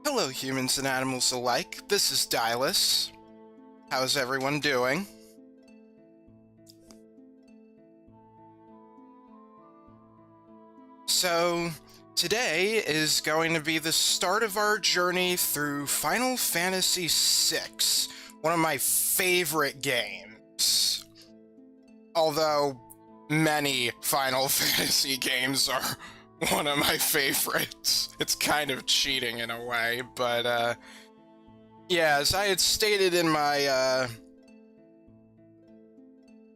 Hello, humans and animals alike. This is Dylus. How's everyone doing? So, today is going to be the start of our journey through Final Fantasy VI, one of my favorite games. Although, many Final Fantasy games are one of my favorites. It's kind of cheating in a way, but, yeah, as I had stated in my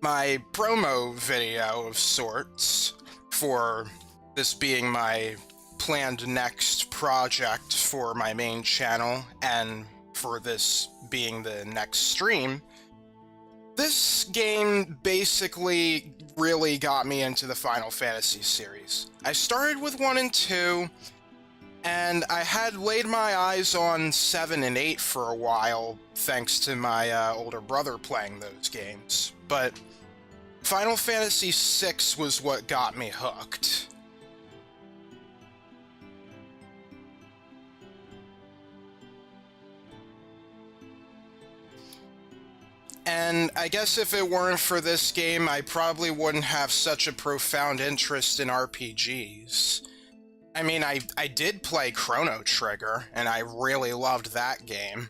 promo video of sorts, for this being my planned next project for my main channel, and for this being the next stream, this game basically really got me into the Final Fantasy series. I started with 1 and 2, and I had laid my eyes on 7 and 8 for a while, thanks to my older brother playing those games. But Final Fantasy VI was what got me hooked. And I guess if it weren't for this game, I probably wouldn't have such a profound interest in RPGs. I mean, I did play Chrono Trigger, and I really loved that game.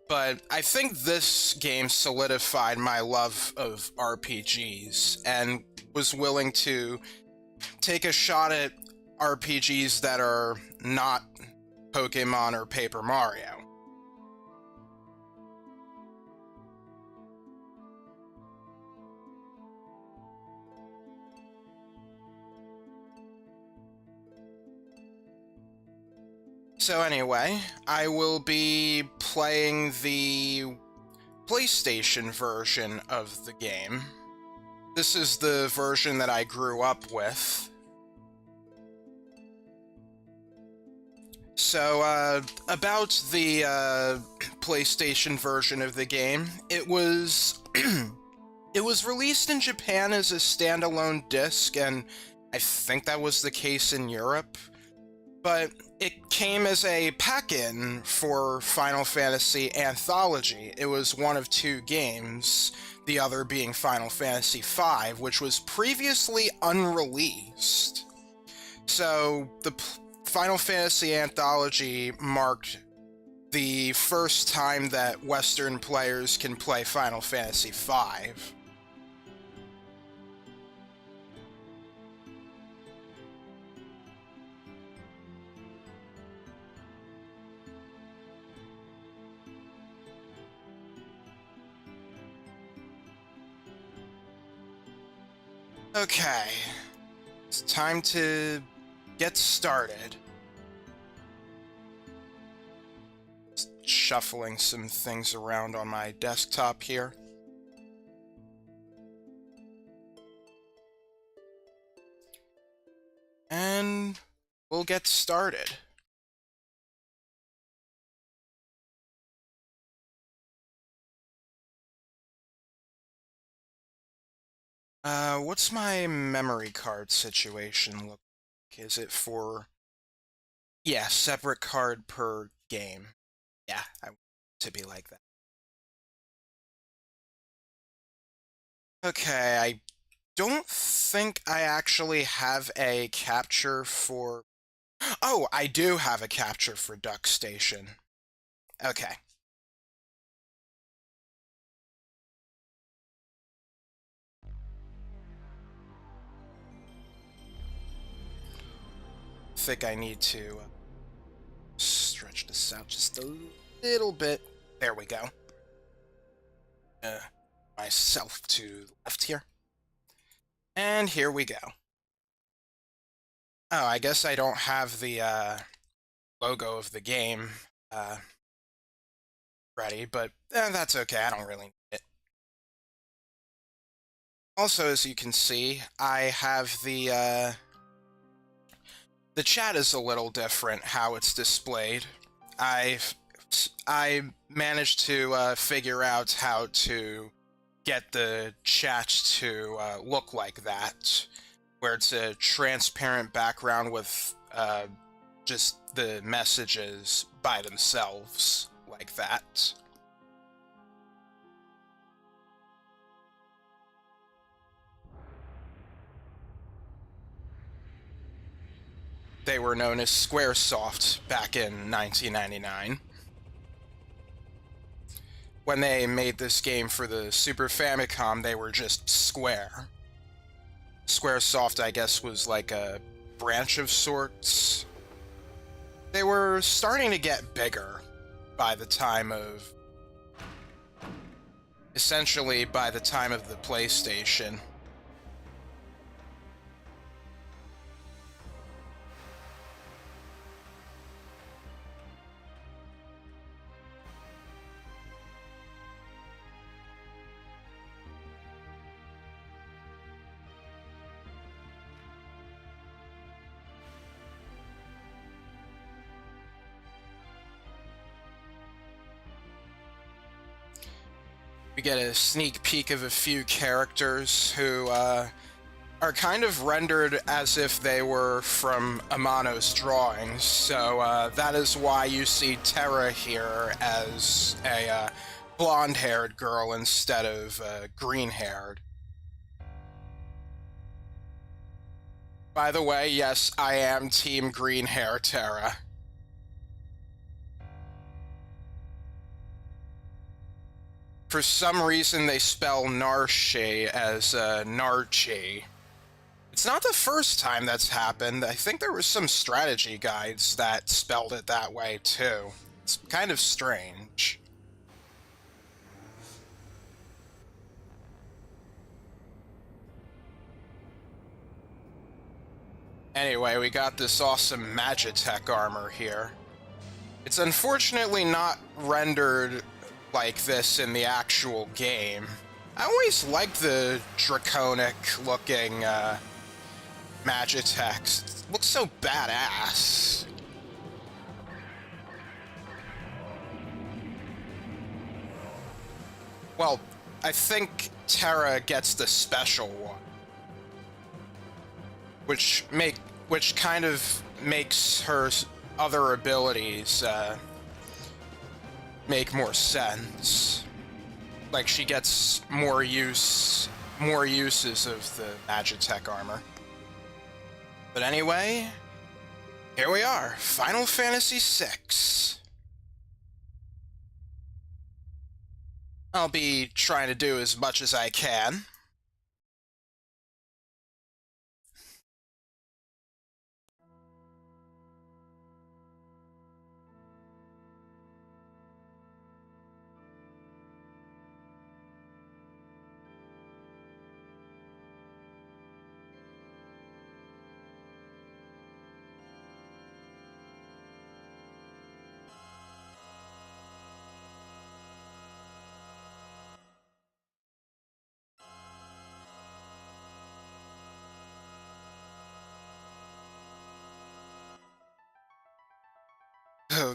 But I think this game solidified my love of RPGs, and was willing to take a shot at RPGs that are not Pokemon or Paper Mario. So anyway, I will be playing the PlayStation version of the game. This is the version that I grew up with. So, about the PlayStation version of the game, it was it was released in Japan as a standalone disc, and I think that was the case in Europe. But it came as a pack-in for Final Fantasy Anthology. It was one of 2 games, the other being Final Fantasy V, which was previously unreleased. So the Final Fantasy Anthology marked the first time that Western players can play Final Fantasy V. Okay, it's time to get started. Just shuffling some things around on my desktop here. And we'll get started. What's my memory card situation look like? Is it for... Yeah, separate card per game. Yeah, I want it to be like that. Okay, I don't think I actually have a capture for... Oh, I do have a capture for Duck Station. Okay. I think I need to stretch this out just a little bit. There we go. Myself to the left here. And here we go. Oh, I guess I don't have the logo of the game ready, but that's okay. I don't really need it. Also, as you can see, I have the chat is a little different how it's displayed. I managed to figure out how to get the chat to look like that, where it's a transparent background with just the messages by themselves like that. They were known as Squaresoft back in 1999. When they made this game for the Super Famicom, they were just Square. Squaresoft, I guess, was like a branch of sorts. They were starting to get bigger by the time of... essentially by the time of the PlayStation. We get a sneak peek of a few characters who are kind of rendered as if they were from Amano's drawings. So that is why you see Terra here as a blonde-haired girl instead of green-haired. By the way, yes, I am Team Green Hair Terra. For some reason, they spell Narshi as Narchi. It's not the first time that's happened. I think there was some strategy guides that spelled it that way, too. It's kind of strange. Anyway, we got this awesome Magitech armor here. It's unfortunately not rendered like this in the actual game. I always liked the draconic-looking Magitech. It looks so badass. Well, I think Terra gets the special one, which kind of makes her other abilities make more sense. Like, she gets more uses of the Magitech armor. But anyway, here we are, Final Fantasy VI. I'll be trying to do as much as I can.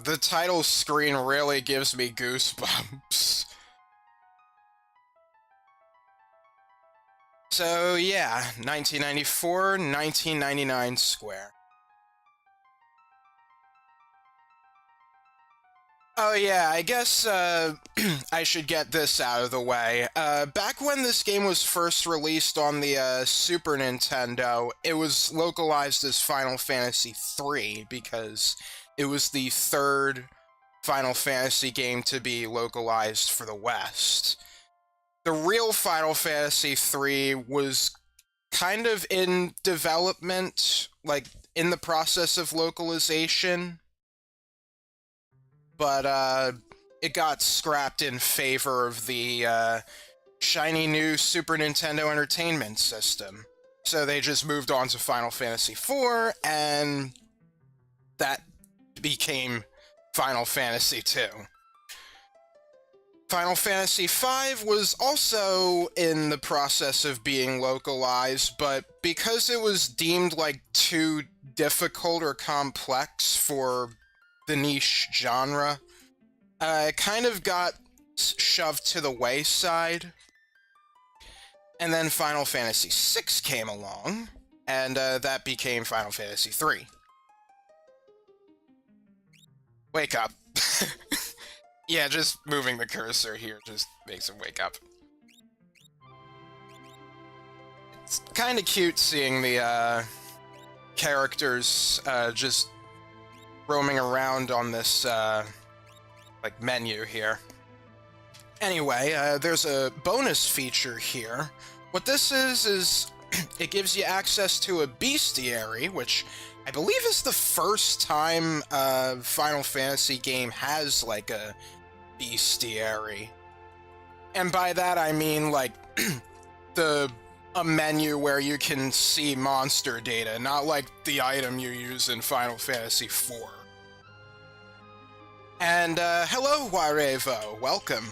The title screen really gives me goosebumps. So yeah, 1994, 1999 Square. Oh yeah, I guess I should get this out of the way. Back when this game was first released on the Super Nintendo, it was localized as Final Fantasy III because it was the third Final Fantasy game to be localized for the West. The real Final Fantasy III was kind of in development, like in the process of localization, but it got scrapped in favor of the shiny new Super Nintendo Entertainment System. So they just moved on to Final Fantasy IV, and that became Final Fantasy II. Final Fantasy V was also in the process of being localized, but because it was deemed like too difficult or complex for the niche genre, it kind of got shoved to the wayside. And then Final Fantasy VI came along, and that became Final Fantasy III. Wake up. Yeah, just moving the cursor here just makes him wake up. It's kind of cute seeing the characters just roaming around on this like menu here. Anyway, there's a bonus feature here. What this is it gives you access to a bestiary, which I believe is the first time a Final Fantasy game has like a bestiary. And by that I mean like a menu where you can see monster data, not like the item you use in Final Fantasy IV. And hello Warevo, welcome.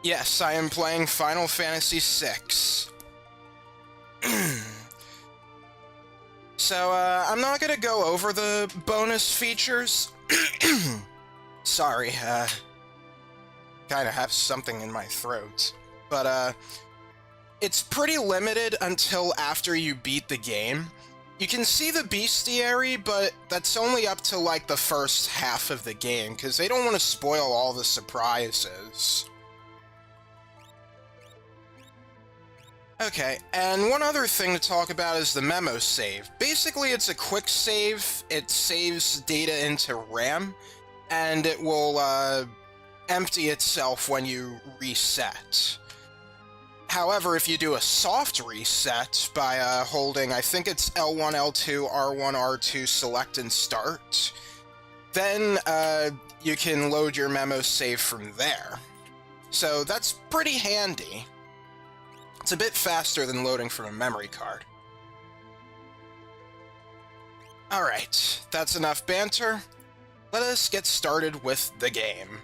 Yes, I am playing Final Fantasy VI. So, I'm not gonna go over the bonus features. Sorry, kinda have something in my throat. But, it's pretty limited until after you beat the game. You can see the bestiary, but that's only up to, like, the first half of the game, because they don't want to spoil all the surprises. Okay, and one other thing to talk about is the memo save. Basically, it's a quick save. It saves data into RAM, and it will empty itself when you reset. However, if you do a soft reset by holding, I think it's L1, L2, R1, R2, select and start, then you can load your memo save from there. So that's pretty handy. It's a bit faster than loading from a memory card. Alright, that's enough banter. Let us get started with the game.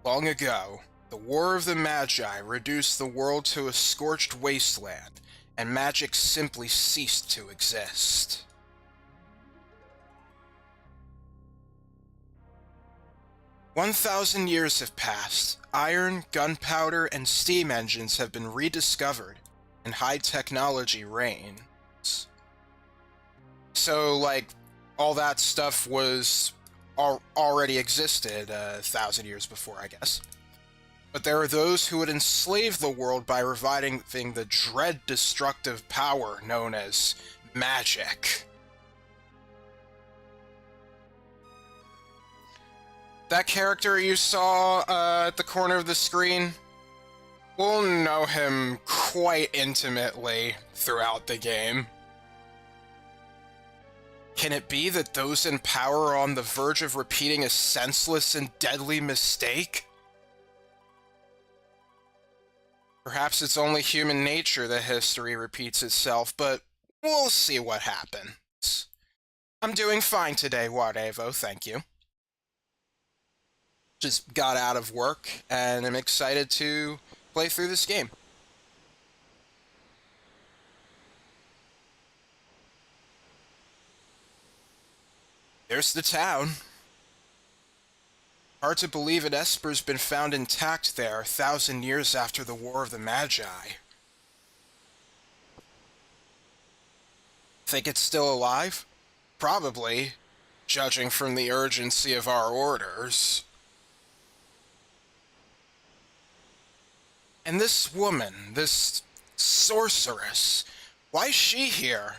Long ago, the War of the Magi reduced the world to a scorched wasteland, and magic simply ceased to exist. "1,000 years have passed. Iron, gunpowder, and steam engines have been rediscovered, and high technology reigns." So, like, all that stuff was already existed 1,000 years before, I guess. But there are those who would enslave the world by reviving the dread destructive power known as magic. That character you saw at the corner of the screen, we'll know him quite intimately throughout the game. Can it be that those in power are on the verge of repeating a senseless and deadly mistake? Perhaps it's only human nature that history repeats itself, but we'll see what happens. I'm doing fine today, Warevo, thank you. Just got out of work, and I'm excited to play through this game. There's the town. Hard to believe an Esper's been found intact there 1,000 years after the War of the Magi. Think it's still alive? Probably, judging from the urgency of our orders. And this woman, this sorceress, why is she here?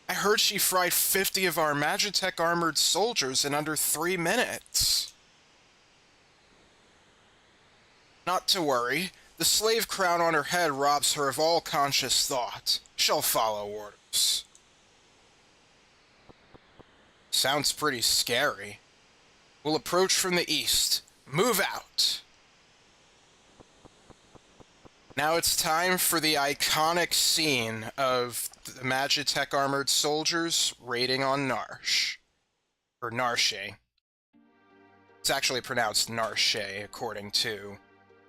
I heard she fried 50 of our Magitech armored soldiers in under 3 minutes. Not to worry, the slave crown on her head robs her of all conscious thought. She'll follow orders. Sounds pretty scary. We'll approach from the east. Move out! Now it's time for the iconic scene of the Magitech armored soldiers raiding on Narshe. Or Narshe. It's actually pronounced Narshe, according to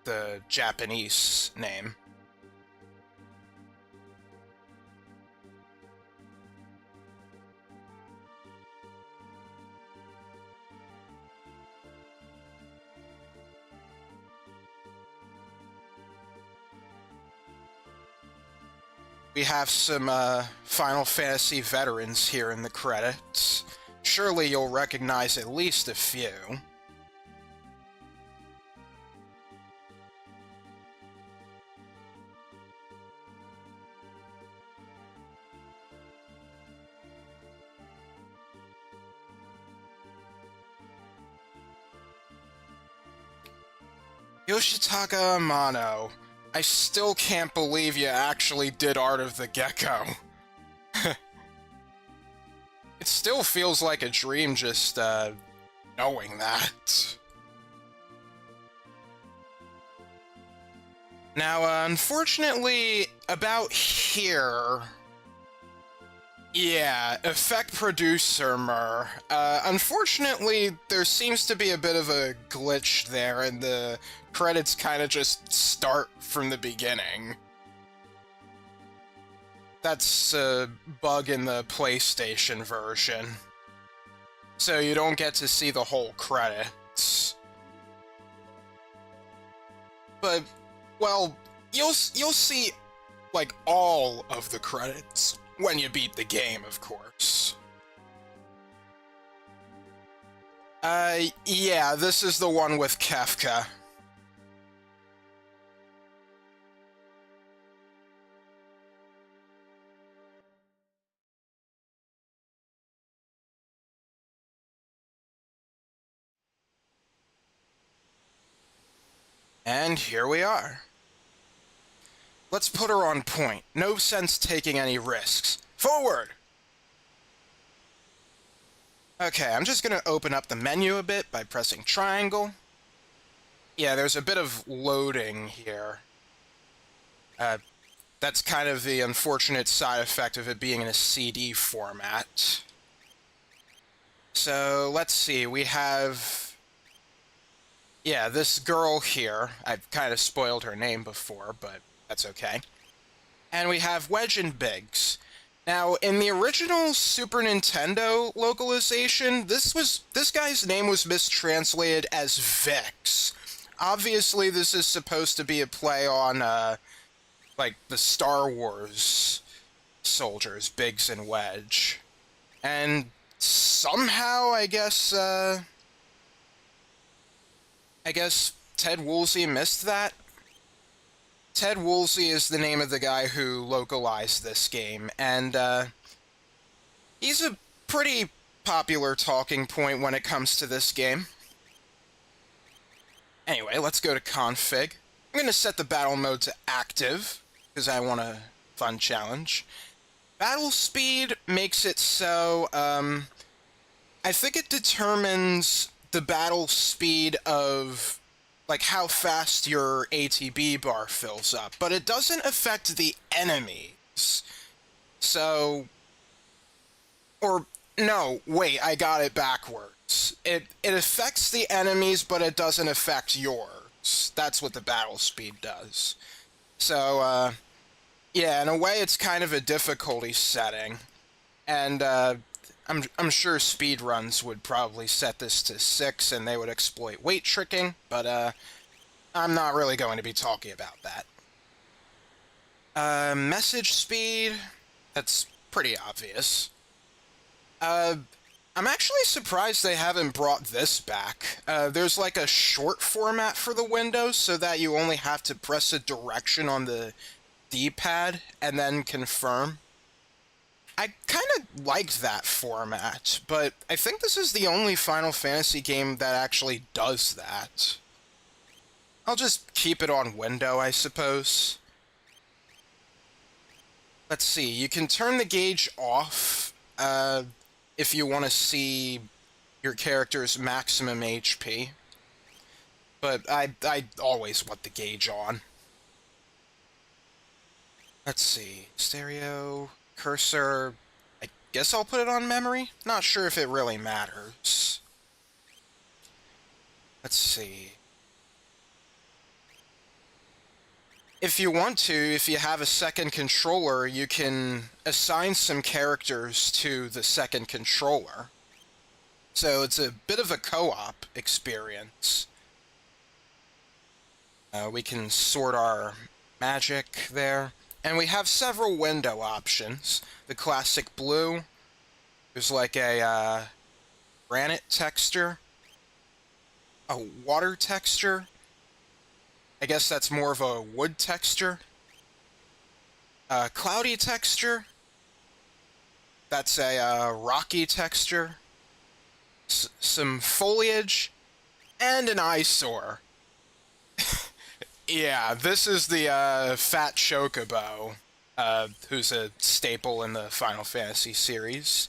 the Japanese name. we have some Final Fantasy veterans here in the credits. Surely you'll recognize at least a few. Yoshitaka Amano, I still can't believe you actually did Art of the Gecko. It still feels like a dream just, knowing that. Now, unfortunately, about here... Yeah, effect producer Mur. Unfortunately, there seems to be a bit of a glitch there, and the credits kind of just start from the beginning. That's a bug in the PlayStation version. So you don't get to see the whole credits. But, well, you'll see, like, all of the credits. When you beat the game, of course. Yeah, this is the one with Kefka. And here we are. Let's put her on point. No sense taking any risks. Forward! Okay, I'm just gonna open up the menu a bit by pressing triangle. Yeah, there's a bit of loading here. That's kind of the unfortunate side effect of it being in a CD format. So, let's see, we have... Yeah, this girl here. I've kind of spoiled her name before, but that's okay. And we have Wedge and Biggs. Now, in the original Super Nintendo localization, this guy's name was mistranslated as Vix. Obviously, this is supposed to be a play on, like, the Star Wars soldiers, Biggs and Wedge. And somehow, I guess Ted Woolsey missed that. Ted Woolsey is the name of the guy who localized this game, and he's a pretty popular talking point when it comes to this game. Anyway, let's go to config. I'm going to set the battle mode to active, because I want a fun challenge. Battle speed makes it so, I think it determines the battle speed of, like, how fast your ATB bar fills up, but it doesn't affect the enemies. So... Or, no, wait, I got it backwards. It affects the enemies, but it doesn't affect yours. That's what the battle speed does. So, yeah, in a way it's kind of a difficulty setting. And, I'm sure speedruns would probably set this to 6 and they would exploit weight tricking, but I'm not really going to be talking about that. Message speed, that's pretty obvious. I'm actually surprised they haven't brought this back. There's like a short format for the Windows so that you only have to press a direction on the D-pad and then confirm. I kind of liked that format, but I think this is the only Final Fantasy game that actually does that. I'll just keep it on window, I suppose. Let's see, you can turn the gauge off if you want to see your character's maximum HP. But I always want the gauge on. Let's see, stereo... Cursor, I guess I'll put it on memory? Not sure if it really matters. Let's see. If you want to, if you have a second controller, you can assign some characters to the second controller. So it's a bit of a co-op experience. We can sort our magic there. And we have several window options. The classic blue. There's like a granite texture. A water texture. I guess that's more of a wood texture. Cloudy texture. That's a rocky texture. Some foliage. And an eyesore. Yeah, this is the fat chocobo, who's a staple in the Final Fantasy series.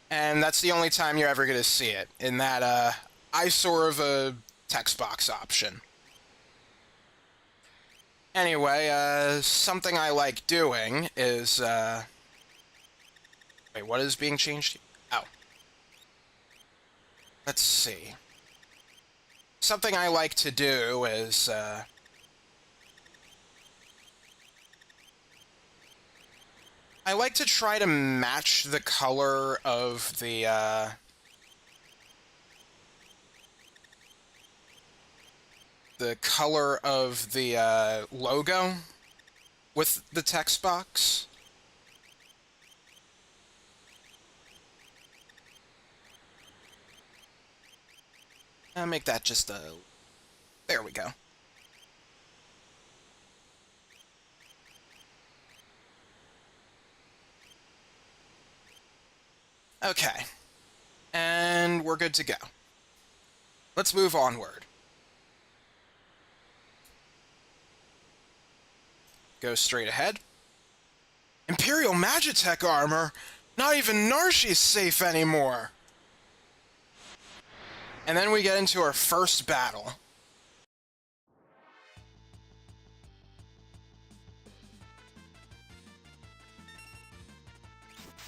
And that's the only time you're ever going to see it, in that eyesore of a text box option. Anyway, something I like doing is, wait, what is being changed? Oh. Let's see. Something I like to do is, I like to try to match the color of the logo with the text box. I'll make that just a... There we go. Okay. And we're good to go. Let's move onward. Go straight ahead. Imperial Magitech armor? Not even Narshe's safe anymore! And then we get into our first battle.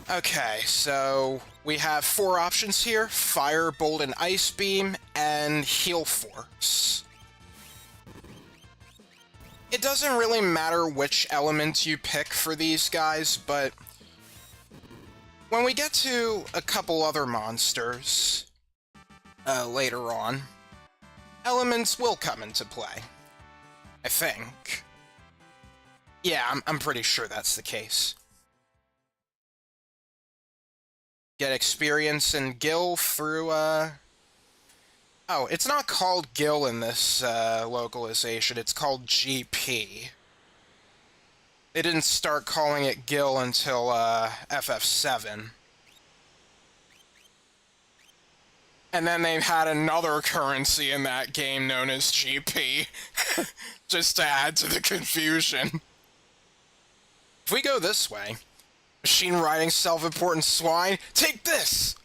Okay, so we have 4 options here: Fire, Bolt, and Ice Beam, and Heal Force. It doesn't really matter which element you pick for these guys, but when we get to a couple other monsters later on, elements will come into play. I think. Yeah, I'm pretty sure that's the case. Get experience in Gil through, Oh, it's not called Gil in this, localization, it's called GP. They didn't start calling it Gil until, FF7. And then they've had another currency in that game known as GP, just to add to the confusion. If we go this way... Machine riding self-important swine, take this!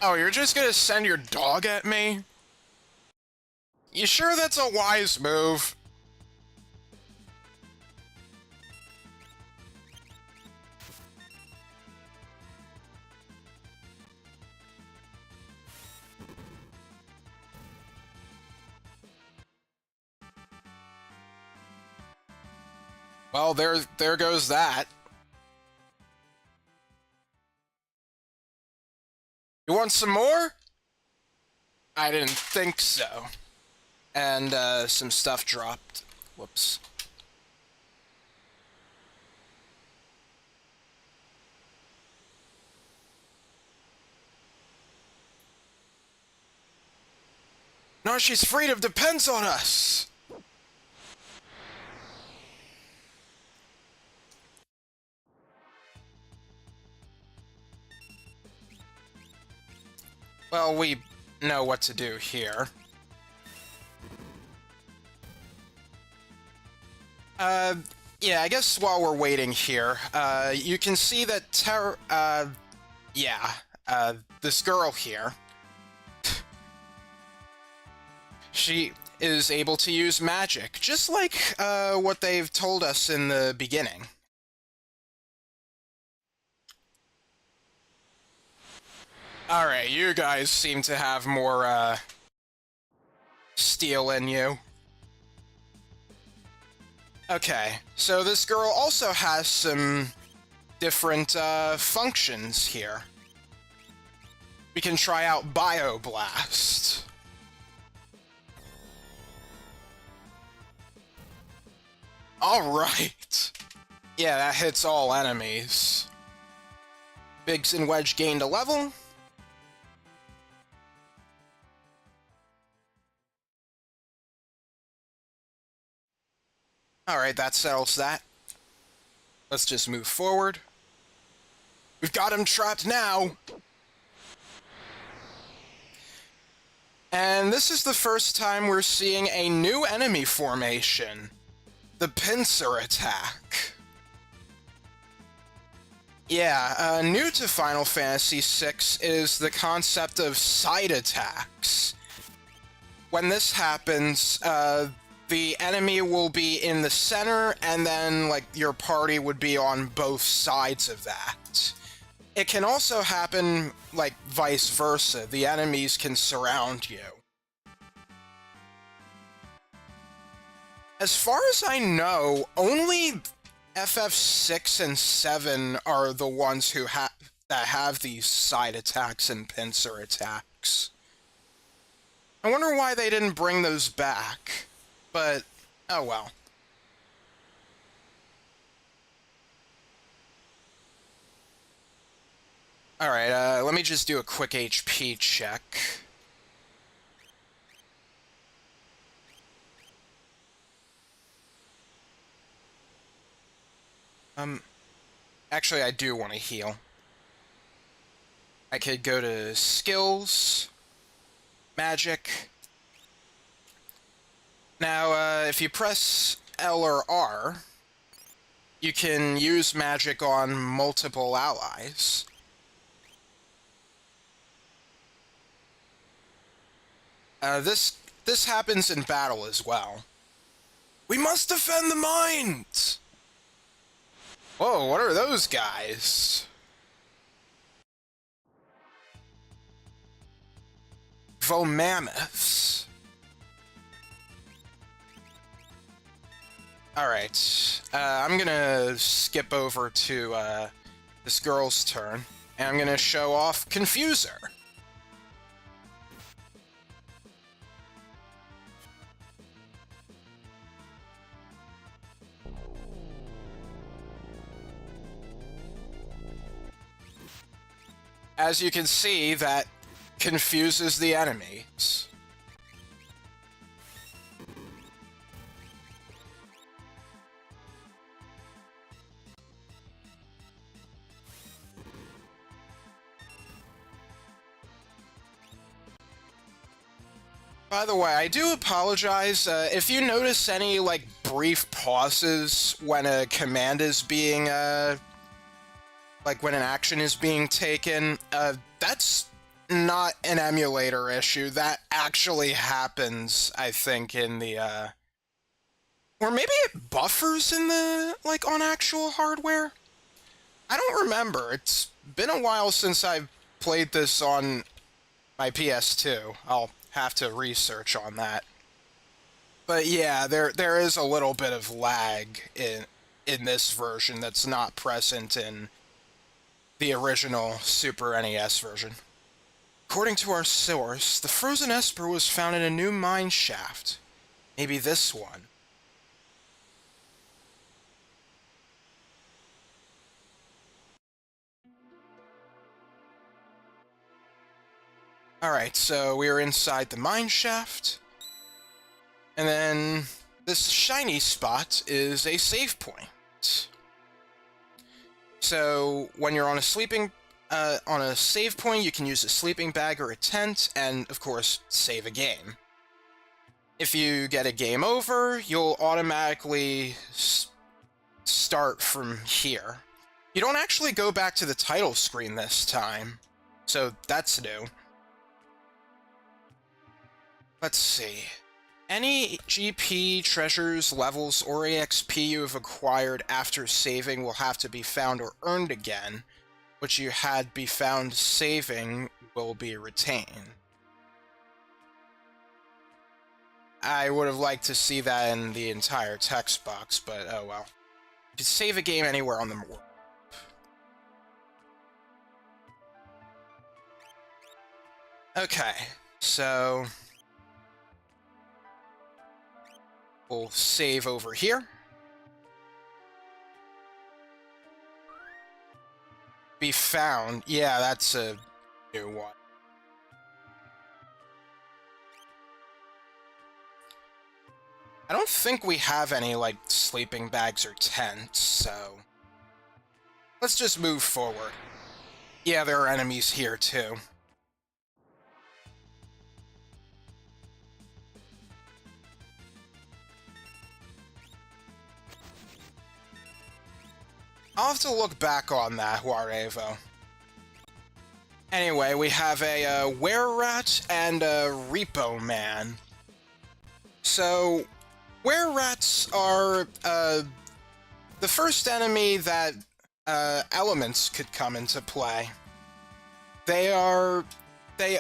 Oh, you're just gonna send your dog at me? You sure that's a wise move? Well, there goes that. You want some more? I didn't think so. And, some stuff dropped. Whoops. Narshe's freedom depends on us! Well, we know what to do here. Yeah, I guess while we're waiting here, you can see that this girl here, she is able to use magic, just like, what they've told us in the beginning. Alright, you guys seem to have more, steel in you. Okay, so this girl also has some different, functions here. We can try out Bioblast. Alright. Yeah, that hits all enemies. Biggs and Wedge gained a level. Alright, that settles that. Let's just move forward. We've got him trapped now! And this is the first time we're seeing a new enemy formation. The pincer attack. Yeah, new to Final Fantasy VI is the concept of side attacks. When this happens, the enemy will be in the center, and then, like, your party would be on both sides of that. It can also happen, like, vice versa. The enemies can surround you. As far as I know, only FF6 and 7 are the ones who that have these side attacks and pincer attacks. I wonder why they didn't bring those back, but oh well. Alright, let me just do a quick HP check. Actually, I do want to heal. I could go to skills, magic. Now, if you press L or R, you can use magic on multiple allies. This happens in battle as well. We must defend the mines! Whoa, what are those guys? Mammoths. Alright, I'm gonna skip over to this girl's turn, and I'm gonna show off Confuser. As you can see, that confuses the enemies. By the way, I do apologize if you notice any, like, brief pauses when a command is being, like when an action is being taken, that's not an emulator issue. That actually happens, I think, in the, or maybe it buffers in the, like, on actual hardware? I don't remember. It's been a while since I've played this on my PS2. I'll have to research on that. But yeah, there is a little bit of lag in this version that's not present in the original Super NES version. According to our source, the frozen Esper was found in a new mine shaft. Maybe this one. Alright, so we're inside the mine shaft. And then this shiny spot is a save point. So when you're on a save point, you can use a sleeping bag or a tent, and of course, save a game. If you get a game over, you'll automatically start from here. You don't actually go back to the title screen this time, so that's new. Let's see. Any GP, treasures, levels, or EXP you have acquired after saving will have to be found or earned again. What you had be found saving will be retained. I would have liked to see that in the entire text box, but oh well. You can save a game anywhere on the map. Okay, so we'll save over here. Be found. Yeah, that's a new one. I don't think we have any, like, sleeping bags or tents, so... let's just move forward. Yeah, there are enemies here, too. I'll have to look back on that, Huarevo. Anyway, we have a were-rat and a repo man. So, were-rats are the first enemy that elements could come into play. They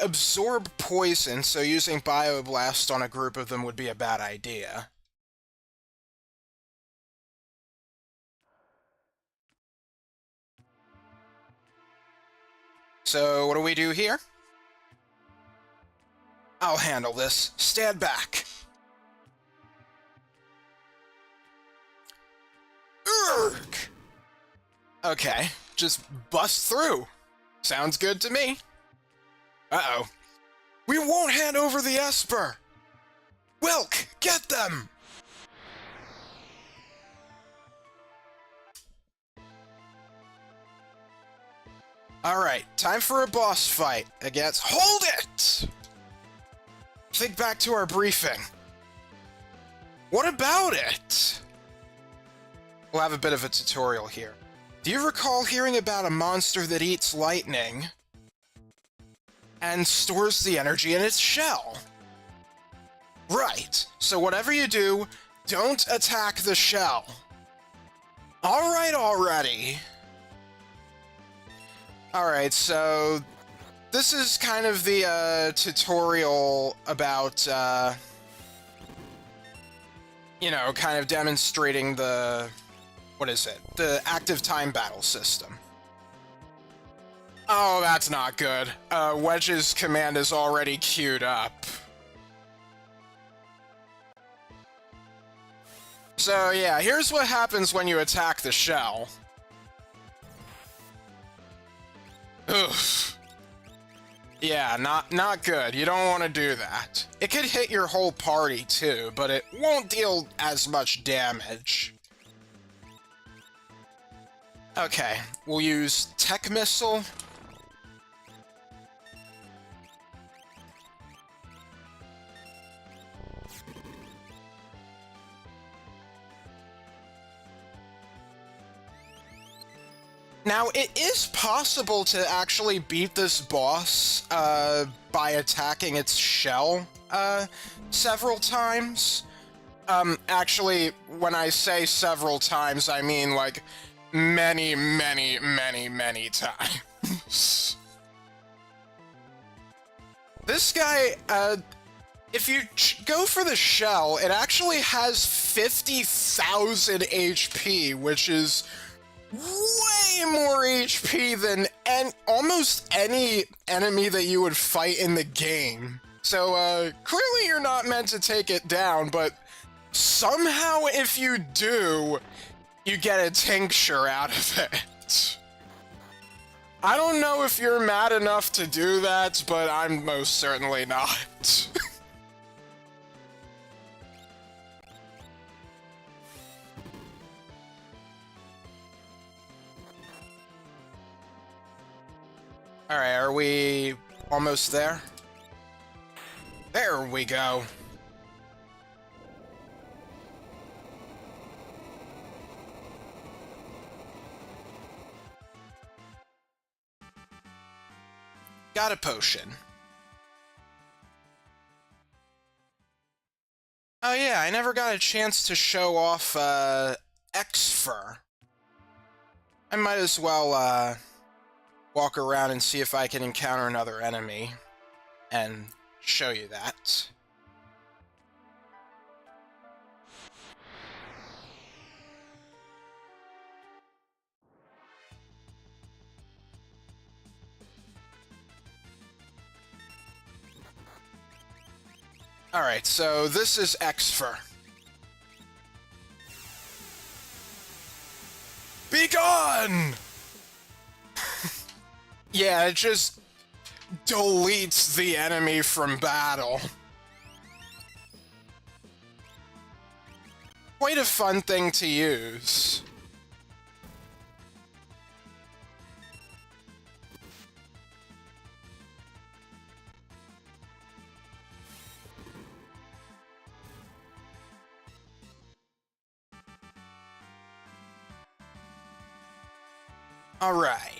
absorb poison, so using Bioblast on a group of them would be a bad idea. So, what do we do here? I'll handle this. Stand back. Urgh! Okay, just bust through. Sounds good to me. Uh-oh. We won't hand over the Esper! Wilk, get them! Alright, time for a boss fight against— hold it! Think back to our briefing. What about it? We'll have a bit of a tutorial here. Do you recall hearing about a monster that eats lightning and stores the energy in its shell? Right, so whatever you do, don't attack the shell. Alright already. Alright, so this is kind of the tutorial about, you know, kind of demonstrating the, what is it? The active time battle system. Oh, that's not good. Wedge's command is already queued up. So yeah, here's what happens when you attack the shell. Oof. Yeah, not good. You don't want to do that. It could hit your whole party too, but it won't deal as much damage. Okay, we'll use Tech Missile. Now, it is possible to actually beat this boss by attacking its shell several times. Actually, when I say several times, I mean like many, many, many, many times. This guy, if you go for the shell, it actually has 50,000 HP, which is way more HP than almost any enemy that you would fight in the game. So, clearly you're not meant to take it down, but somehow if you do, you get a tincture out of it. I don't know if you're mad enough to do that, but I'm most certainly not. Alright, are we almost there? There we go. Got a potion. Oh yeah, I never got a chance to show off, X-Fur. I might as well, walk around and see if I can encounter another enemy and show you that. Alright, so this is X-Fur. Be gone! Yeah, it just deletes the enemy from battle. Quite a fun thing to use. All right.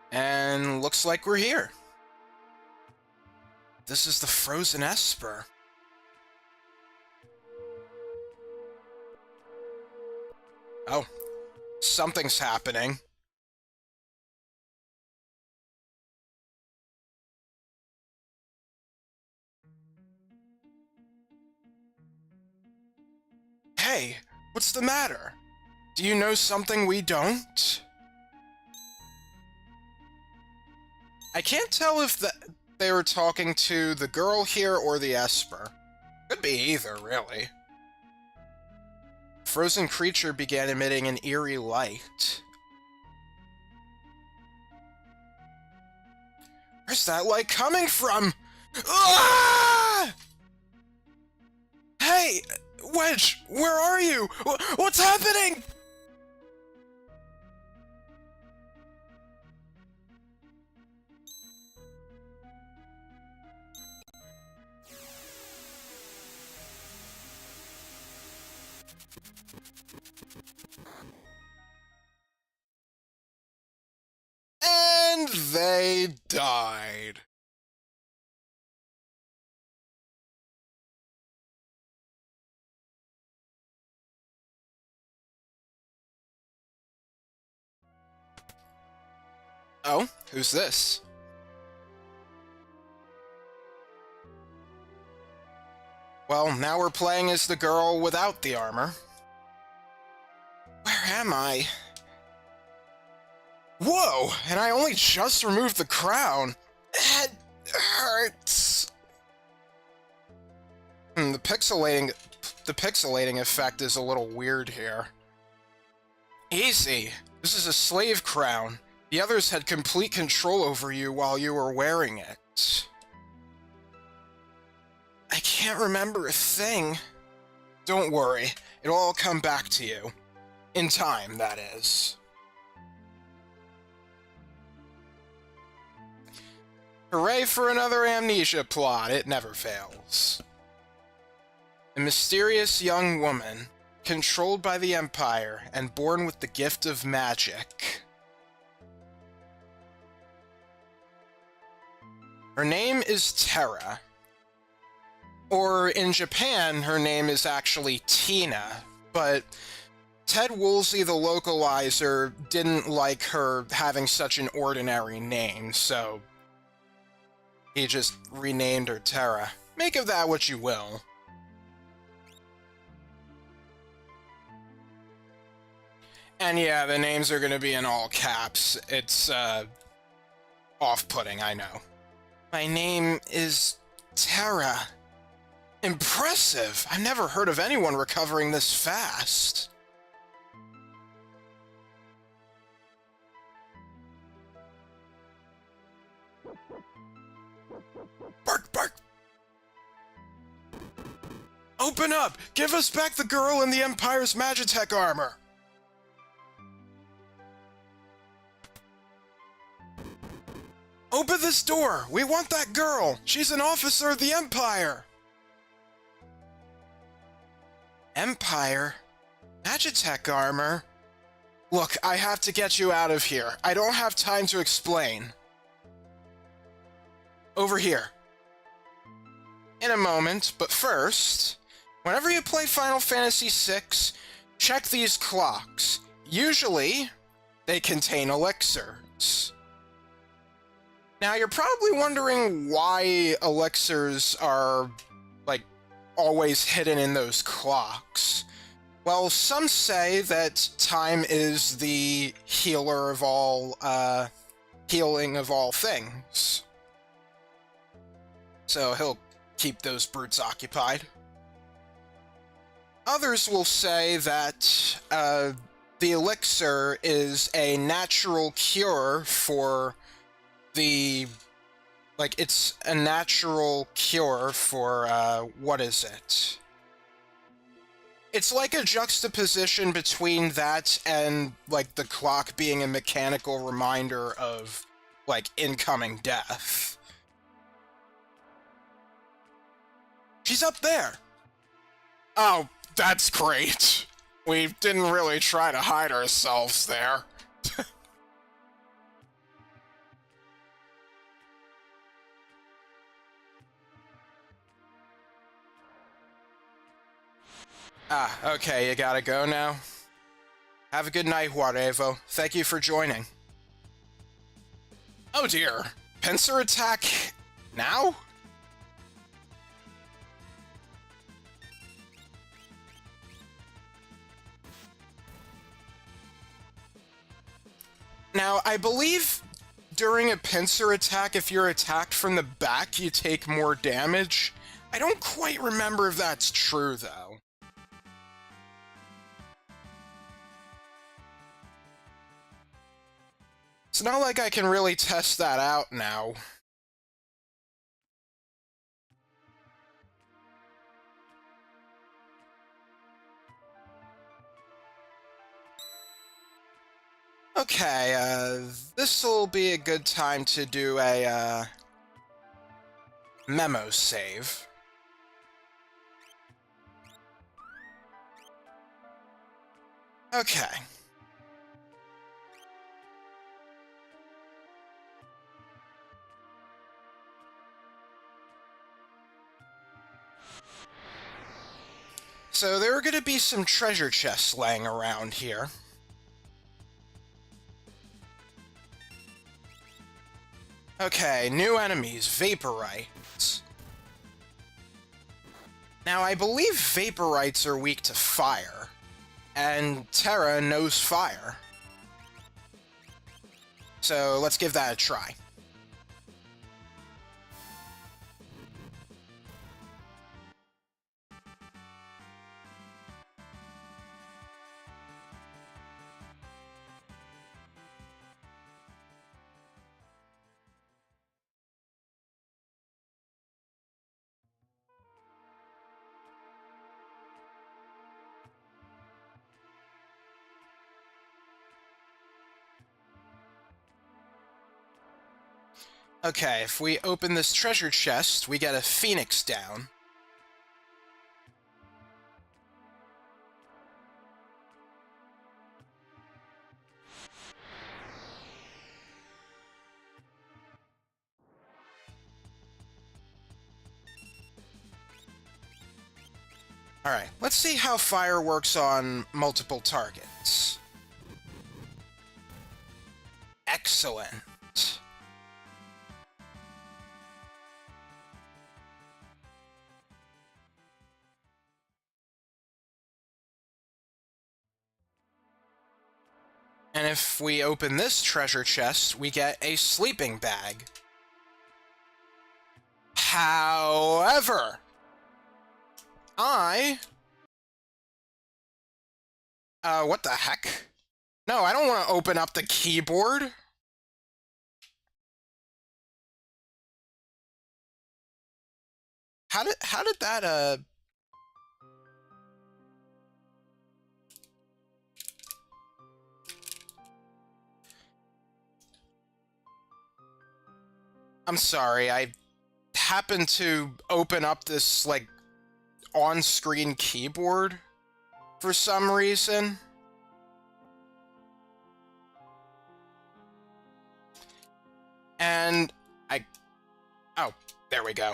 And looks like we're here. This is the Frozen Esper. Oh, something's happening. Hey, what's the matter? Do you know something we don't? I can't tell if they were talking to the girl here or the Esper. Could be either, really. Frozen creature began emitting an eerie light. Where's that light coming from? Ah! Hey, Wedge, where are you? What's happening? And they died. Oh, who's this? Well, now we're playing as the girl without the armor. Where am I? Whoa! And I only just removed the crown. It hurts. The pixelating effect is a little weird here. Easy. This is a slave crown. The others had complete control over you while you were wearing it. I can't remember a thing. Don't worry. It'll all come back to you. In time, that is. Hooray for another amnesia plot. It never fails. A mysterious young woman, controlled by the Empire and born with the gift of magic. Her name is Terra. Or in Japan, her name is actually Tina, but Ted Woolsey, the localizer, didn't like her having such an ordinary name, so he just renamed her Terra. Make of that what you will. And yeah, the names are gonna be in all caps. It's, off-putting, I know. My name is Terra. Impressive! I've never heard of anyone recovering this fast. Bark, bark! Open up! Give us back the girl in the Empire's Magitech armor! Open this door! We want that girl! She's an officer of the Empire! Empire? Magitech armor? Look, I have to get you out of here. I don't have time to explain. Over here. In a moment, but first, whenever you play Final Fantasy VI, check these clocks. Usually, they contain elixirs. Now, you're probably wondering why elixirs are, like, always hidden in those clocks. Well, some say that time is the healer of all, healing of all things. So he'll keep those brutes occupied. Others will say that the elixir is a natural cure for the... Like, it's a natural cure for, what is it? It's like a juxtaposition between that and, like, the clock being a mechanical reminder of, like, incoming death. She's up there! Oh, that's great. We didn't really try to hide ourselves there. Ah, okay, you gotta go now. Have a good night, Juarevo. Thank you for joining. Oh dear. Pincer attack now? Now, I believe during a pincer attack, if you're attacked from the back, you take more damage. I don't quite remember if that's true, though. It's not like I can really test that out now. Okay, this'll be a good time to do a, memo save. Okay. So there are gonna be some treasure chests laying around here. Okay, new enemies, Vaporites. Now, I believe Vaporites are weak to fire, and Terra knows fire. So let's give that a try. Okay, if we open this treasure chest, we get a phoenix down. Alright, let's see how fire works on multiple targets. Excellent. And if we open this treasure chest, we get a sleeping bag. However, what the heck? No, I don't want to open up the keyboard. How did that, I'm sorry, I happened to open up this, like, on-screen keyboard for some reason. And oh, there we go.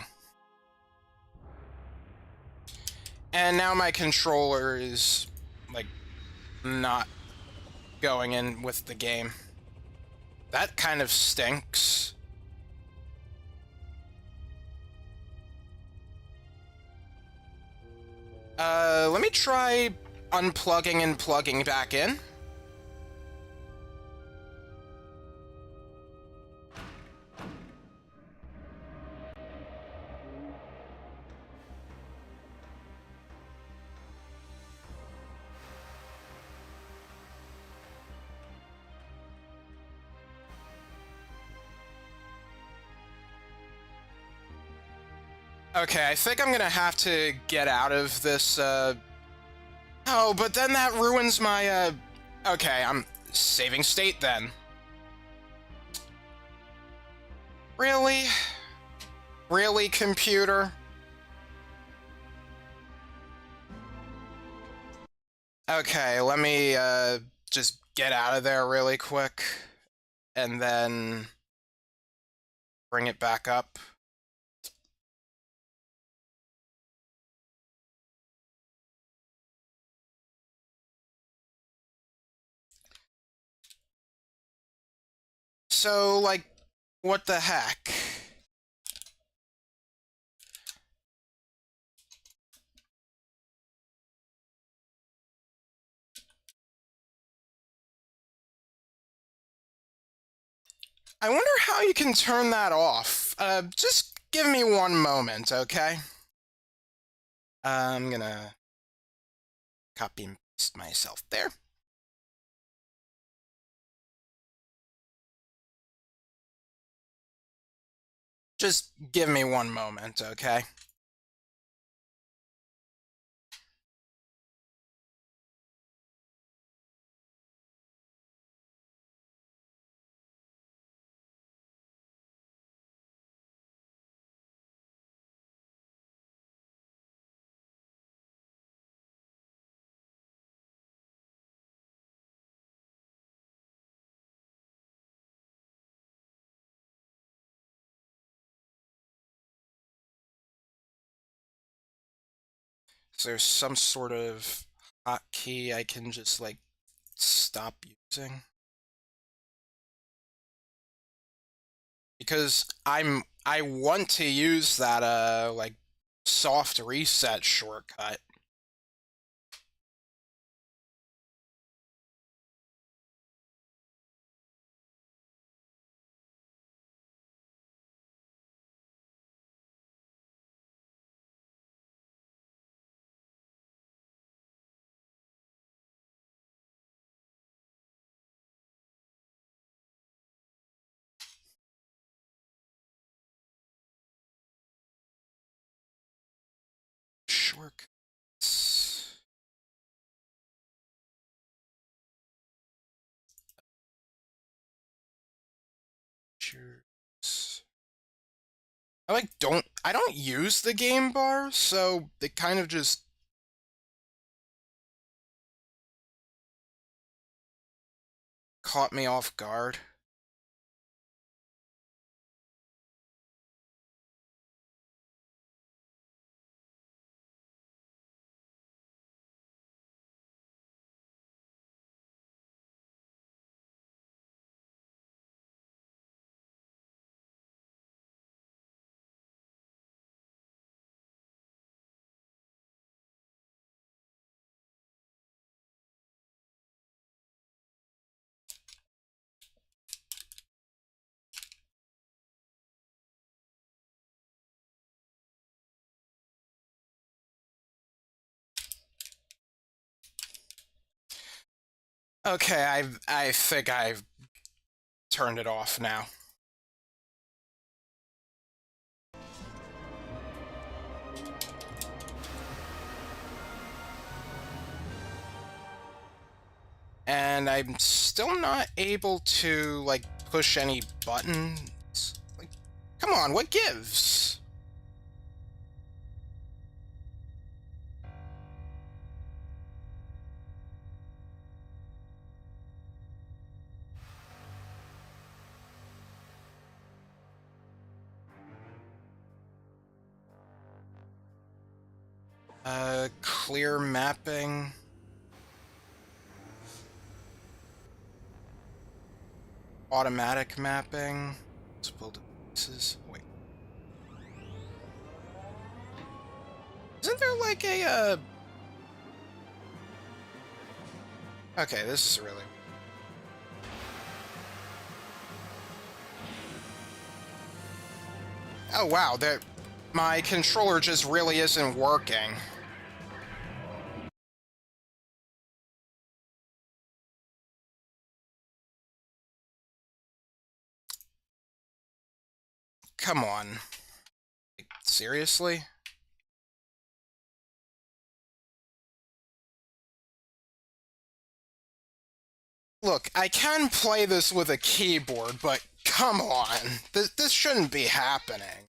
And now my controller is, like, not going in with the game. That kind of stinks. Let me try unplugging and plugging back in. Okay, I think I'm gonna have to get out of this, Oh, but then that ruins my, Okay, I'm saving state then. Really? Really, computer? Okay, let me, just get out of there really quick, and then bring it back up. So, like, what the heck? I wonder how you can turn that off. Just give me one moment, okay? I'm gonna copy and paste myself there. Just give me one moment, okay? Is there some sort of hotkey I can just, like, stop using? Because I want to use that, like, soft reset shortcut. Shortcuts. Cheers. I don't use the game bar, so it kind of just caught me off guard. Okay, I think I've turned it off now. And I'm still not able to, like, push any buttons. Like, come on, what gives? Clear mapping. Automatic mapping. Let's build pieces. Wait. Isn't there like a, Okay, this is really... Oh wow, my controller just really isn't working. Come on. Seriously? Look, I can play this with a keyboard, but come on. This shouldn't be happening.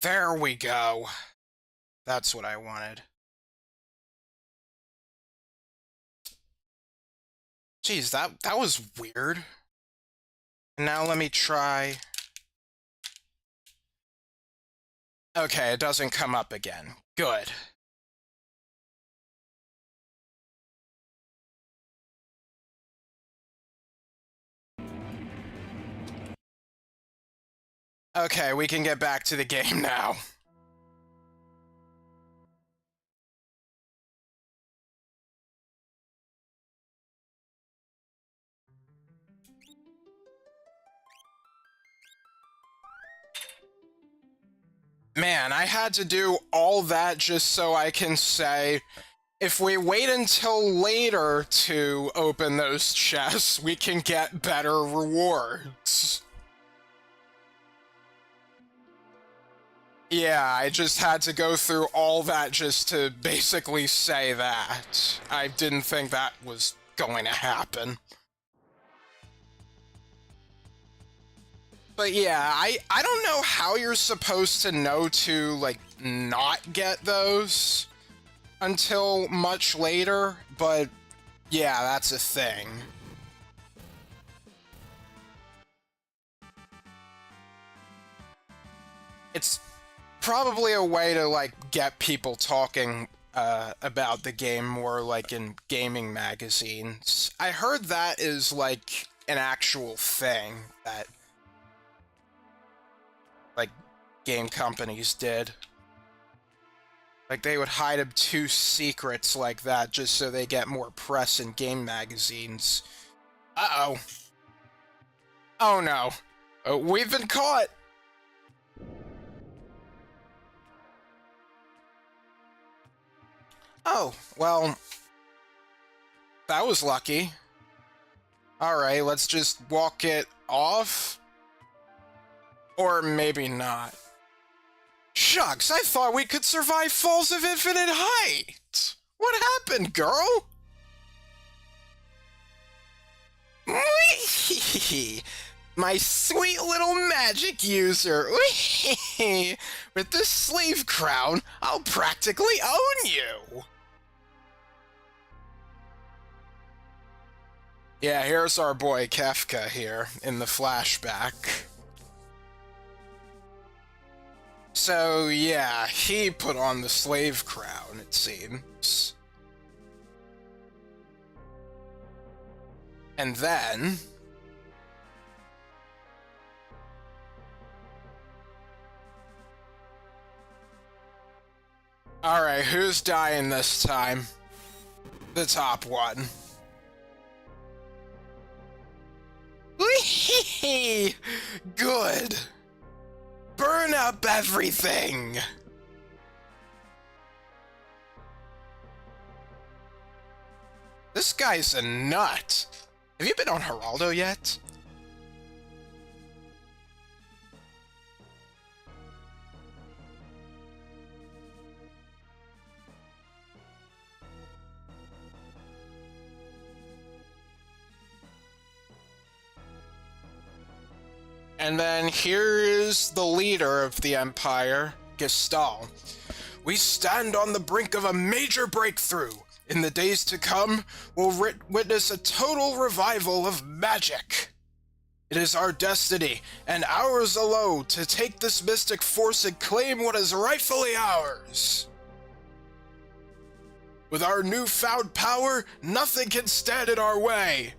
There we go. That's what I wanted. Jeez, that was weird. And now let me try... Okay, it doesn't come up again. Good. Okay, we can get back to the game now. Man, I had to do all that just so I can say, if we wait until later to open those chests, we can get better rewards. Yeah, I just had to go through all that just to basically say that. I didn't think that was going to happen. But yeah, I don't know how you're supposed to know to, like, not get those until much later, but yeah, that's a thing. It's probably a way to, like, get people talking about the game more, like, in gaming magazines. I heard that is, like, an actual thing that, like, game companies did. Like, they would hide obtuse secrets like that just so they get more press in game magazines. Uh-oh. Oh no. We've been caught! Oh, well... That was lucky. Alright, let's just walk it off? Or maybe not. Shucks, I thought we could survive falls of infinite height! What happened, girl? My sweet little magic user. With this slave crown, I'll practically own you. Yeah, here's our boy Kefka here in the flashback. So, yeah, he put on the slave crown, it seems. And then... Alright, who's dying this time? The top one. Good! Burn up everything! This guy's a nut. Have you been on Geraldo yet? And then here is the leader of the Empire, Gestal. We stand on the brink of a major breakthrough. In the days to come, we'll witness a total revival of magic. It is our destiny, and ours alone, to take this mystic force and claim what is rightfully ours. With our newfound power, nothing can stand in our way.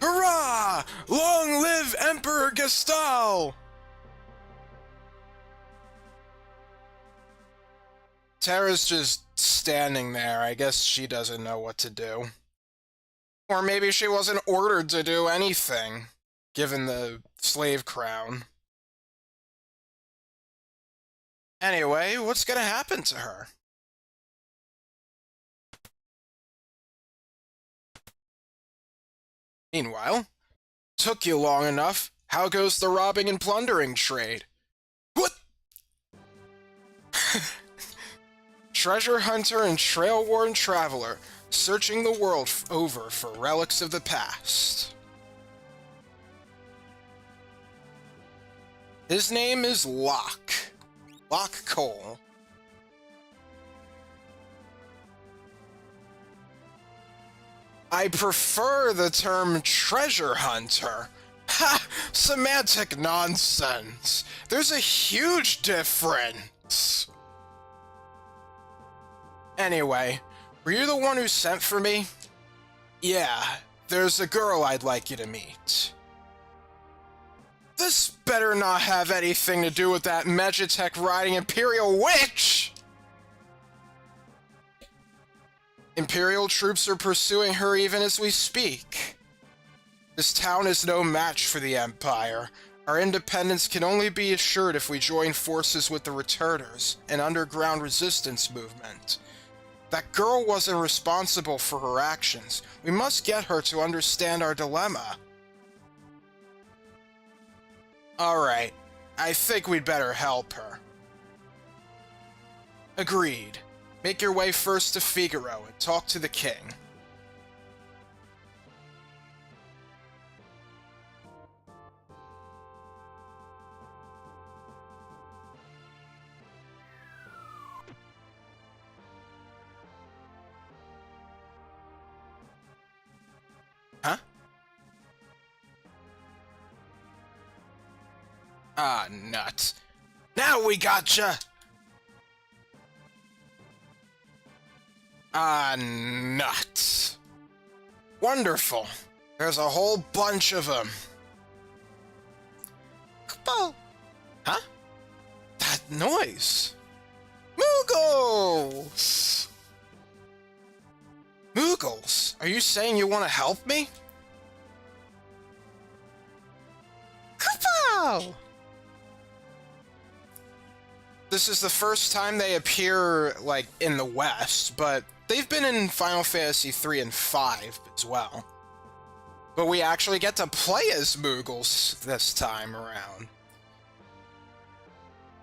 Hurrah! Long live Emperor Gestal! Terra's just standing there. I guess she doesn't know what to do. Or maybe she wasn't ordered to do anything, given the slave crown. Anyway, what's gonna happen to her? Meanwhile, took you long enough. How goes the robbing and plundering trade? What? Treasure hunter and trail-worn traveler, searching the world over for relics of the past. His name is Locke. Locke Cole. I prefer the term treasure hunter. Ha! Semantic nonsense. There's a huge difference. Anyway, were you the one who sent for me? Yeah, there's a girl I'd like you to meet. This better not have anything to do with that Magitech riding Imperial Witch! Imperial troops are pursuing her even as we speak. This town is no match for the Empire. Our independence can only be assured if we join forces with the Returners, an underground resistance movement. That girl wasn't responsible for her actions. We must get her to understand our dilemma. Alright, I think we'd better help her. Agreed. Make your way first to Figaro and talk to the king. Huh? Ah, nuts. Now we gotcha! Ah, nuts. Wonderful. There's a whole bunch of them. Huh? That noise. Moogles! Moogles, are you saying you want to help me? Kapow! This is the first time they appear, like, in the West, but they've been in Final Fantasy 3 and 5 as well. But we actually get to play as Moogles this time around.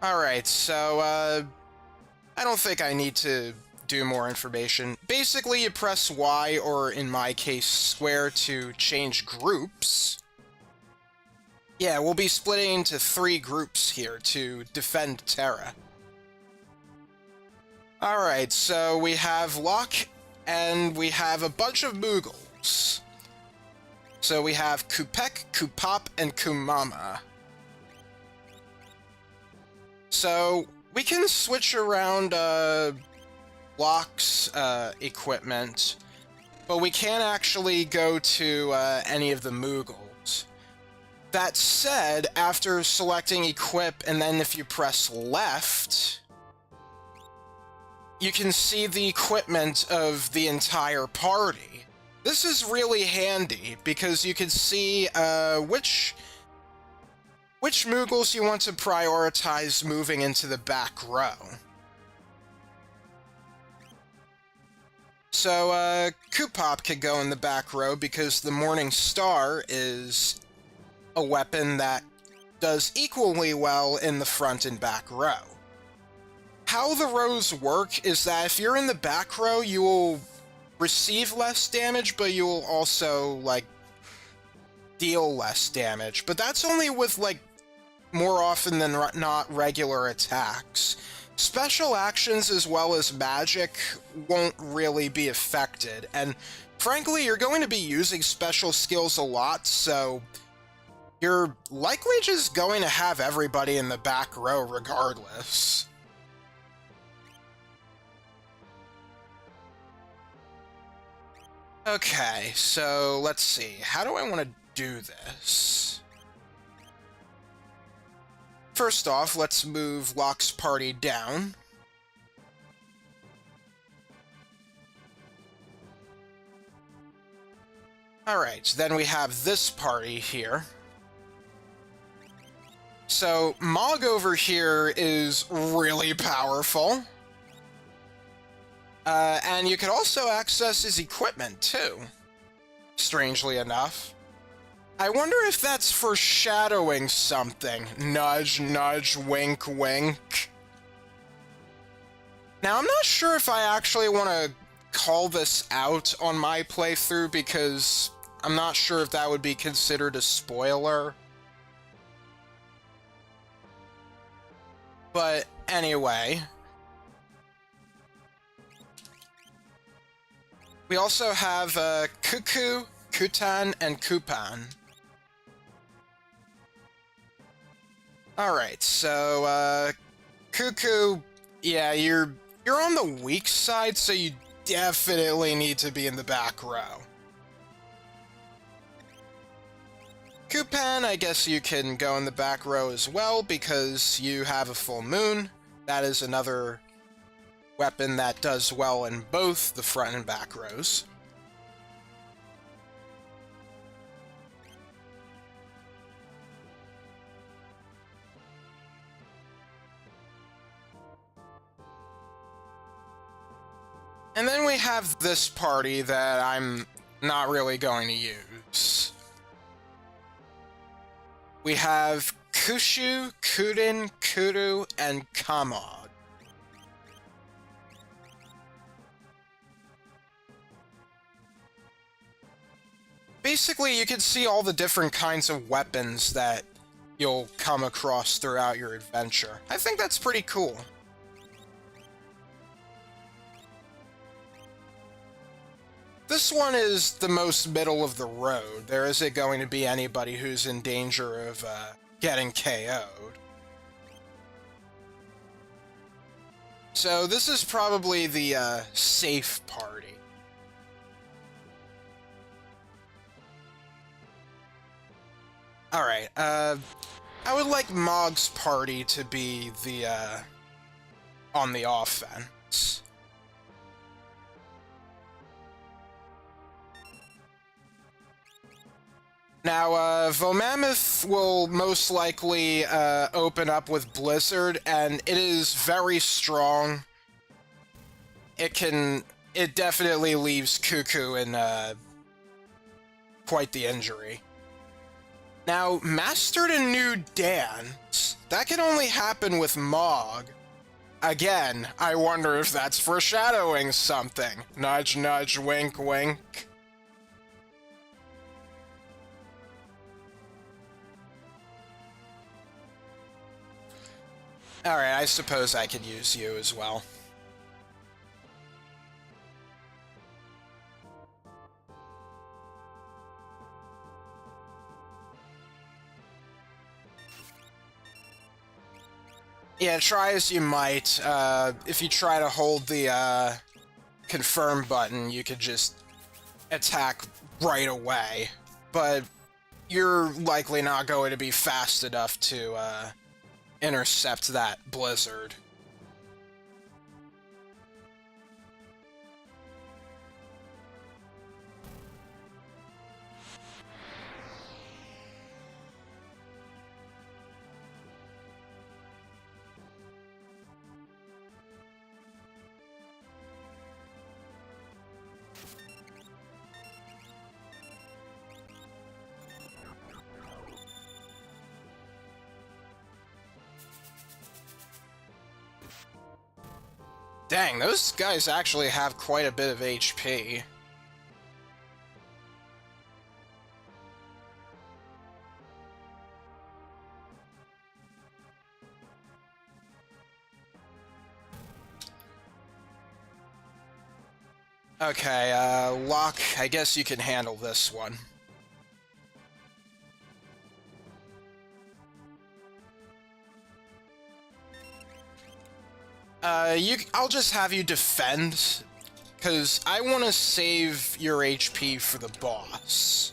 Alright, so, I don't think I need to do more information. Basically, you press Y, or in my case, square, to change groups. Yeah, we'll be splitting into 3 groups here to defend Terra. Alright, so we have Locke, and we have a bunch of Moogles. So we have Kupek, Kupop, and Kumama. So we can switch around Locke's equipment, but we can't actually go to any of the Moogles. That said, after selecting Equip, and then if you press left, you can see the equipment of the entire party. This is really handy, because you can see which Moogles you want to prioritize moving into the back row. So, Kupop could go in the back row because the Morning Star is a weapon that does equally well in the front and back row. How the rows work is that if you're in the back row, you will receive less damage, but you will also, like, deal less damage. But that's only with, like, more often than not regular attacks. Special actions as well as magic won't really be affected, and frankly, you're going to be using special skills a lot, so you're likely just going to have everybody in the back row regardless. Okay, so let's see. How do I want to do this? First off, let's move Locke's party down. Alright, then we have this party here. So, Mog over here is really powerful. And you can also access his equipment, too. Strangely enough. I wonder if that's foreshadowing something. Nudge, nudge, wink, wink. Now, I'm not sure if I actually want to call this out on my playthrough, because I'm not sure if that would be considered a spoiler. But anyway, we also have Cuckoo, Kutan, and Kupan. Alright, so Cuckoo, yeah, you're on the weak side, so you definitely need to be in the back row. Kupan, I guess you can go in the back row as well, because you have a full moon. That is another weapon that does well in both the front and back rows. And then we have this party that I'm not really going to use. We have Kushu, Kudin, Kudu, and Kamod. Basically, you can see all the different kinds of weapons that you'll come across throughout your adventure. I think that's pretty cool. This one is the most middle of the road. There isn't going to be anybody who's in danger of getting KO'd. So this is probably the safe party. Alright, I would like Mog's party to be the on the offense. Now, Vomammoth will most likely open up with Blizzard, and it is very strong. It definitely leaves Cuckoo in quite the injury. Now, Mastered a New Dance, that can only happen with Mog. Again, I wonder if that's foreshadowing something. Nudge, nudge, wink, wink. Alright, I suppose I could use you as well. Yeah, try as you might. If you try to hold the confirm button, you could just attack right away. But you're likely not going to be fast enough to intercept that blizzard. Dang, those guys actually have quite a bit of HP. Okay, Locke, I guess you can handle this one. I'll just have you defend, because I want to save your HP for the boss.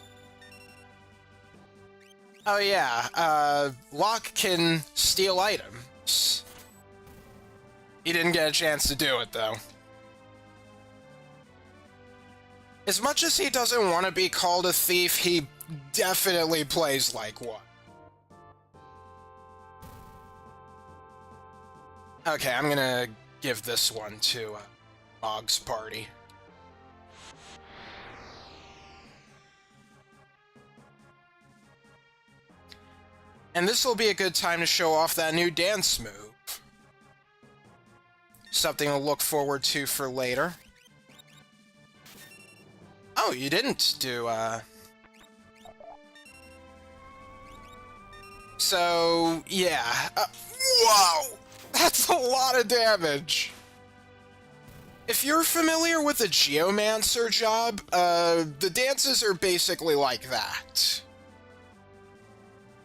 Oh yeah, Locke can steal items. He didn't get a chance to do it, though. As much as he doesn't want to be called a thief, he definitely plays like one. Okay, I'm gonna give this one to Bog's party. And this will be a good time to show off that new dance move. Something to look forward to for later. Oh, you didn't do, So, yeah. Whoa! That's a lot of damage! If you're familiar with the Geomancer job, the dances are basically like that.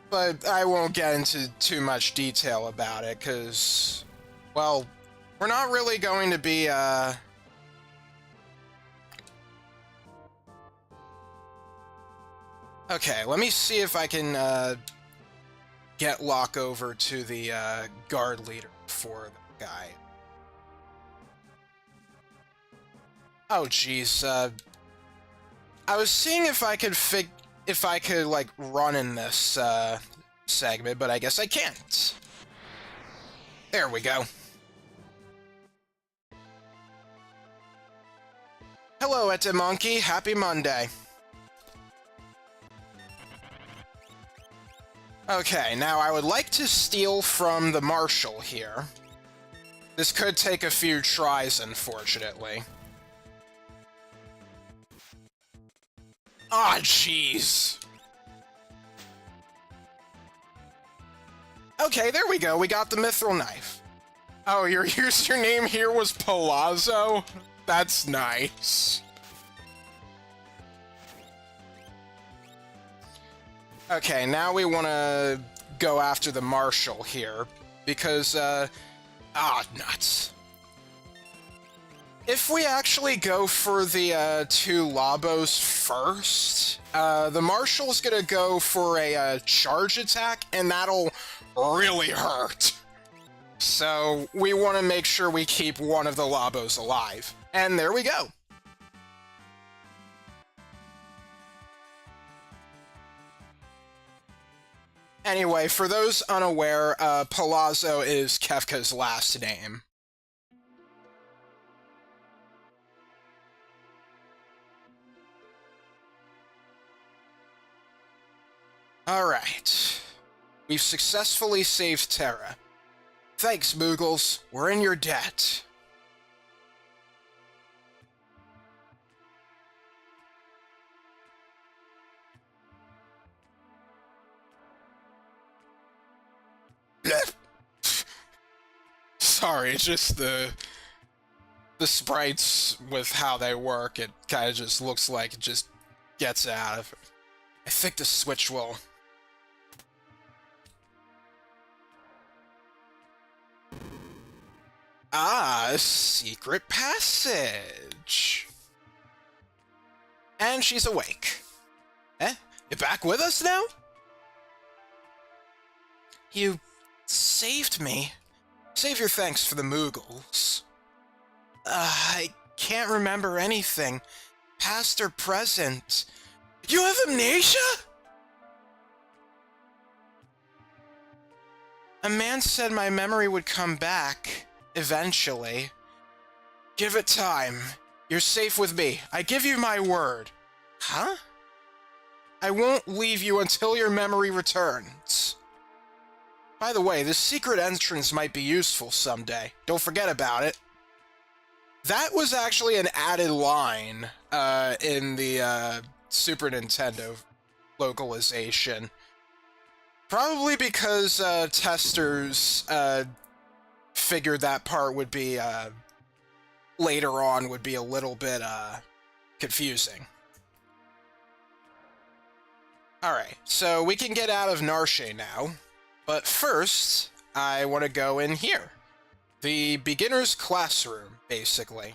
But I won't get into too much detail about it, because, well, we're not really going to be, Okay, let me see if I can, get Locke over to the, guard leader for the guy. Oh, jeez, I was seeing if I could like, run in this, segment, but I guess I can't. There we go. Hello, Monkey. Happy Monday. Okay, now I would like to steal from the Marshal here. This could take a few tries, unfortunately. Aw, jeez. Okay, there we go. We got the mithril knife. Oh, your username here was Palazzo? That's nice. Okay, now we want to go after the Marshal here, because, nuts. If we actually go for the, two Labos first, the Marshal's gonna go for a, charge attack, and that'll really hurt. So, we want to make sure we keep one of the Labos alive. And there we go. Anyway, for those unaware, Palazzo is Kefka's last name. Alright. We've successfully saved Terra. Thanks, Moogles. We're in your debt. Sorry, it's just the sprites with how they work, it kind of just looks like it just gets out of it. I think the switch will... Ah, a secret passage. And she's awake. Eh? You back with us now? You saved me. Save your thanks for the Moogles. I can't remember anything, past or present. You have amnesia? A man said my memory would come back, eventually. Give it time. You're safe with me. I give you my word. Huh? I won't leave you until your memory returns. By the way, this secret entrance might be useful someday. Don't forget about it. That was actually an added line in the Super Nintendo localization. Probably because testers figured that part would be later on would be a little bit confusing. Alright, so we can get out of Narshe now, but first, I want to go in here. The beginner's classroom, basically.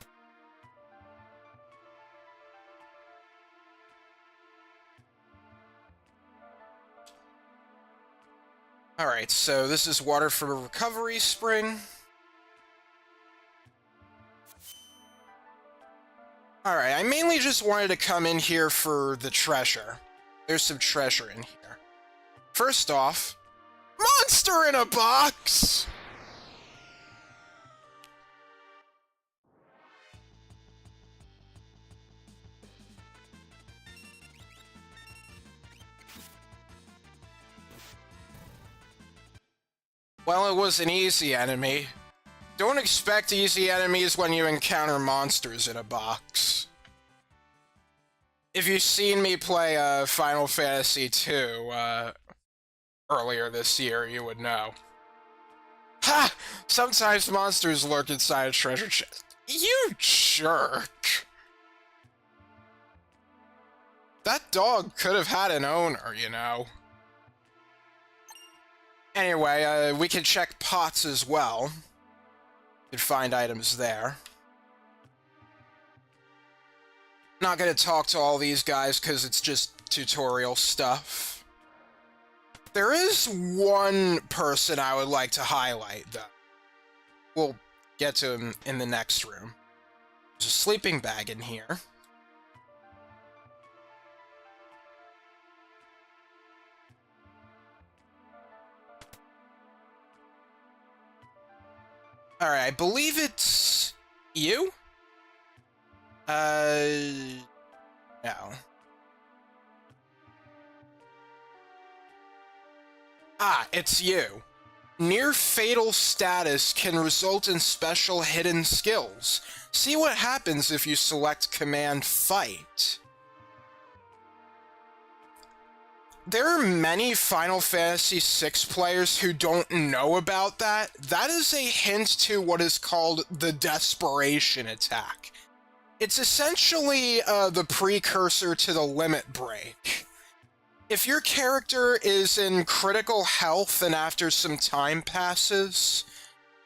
Alright, so this is water from a recovery spring. Alright, I mainly just wanted to come in here for the treasure. There's some treasure in here. First off, monster in a box! Well, it was an easy enemy. Don't expect easy enemies when you encounter monsters in a box. If you've seen me play Final Fantasy II earlier this year, you would know. Ha! Sometimes monsters lurk inside a treasure chest. You jerk! That dog could have had an owner, you know. Anyway, we can check pots as well. Could find items there. Not gonna talk to all these guys because it's just tutorial stuff. There is one person I would like to highlight, though. We'll get to him in the next room. There's a sleeping bag in here. Alright, I believe it's you? No. Ah, it's you. Near fatal status can result in special hidden skills. See what happens if you select Command Fight. There are many Final Fantasy VI players who don't know about that. That is a hint to what is called the Desperation attack. It's essentially the precursor to the Limit Break. If your character is in critical health and after some time passes,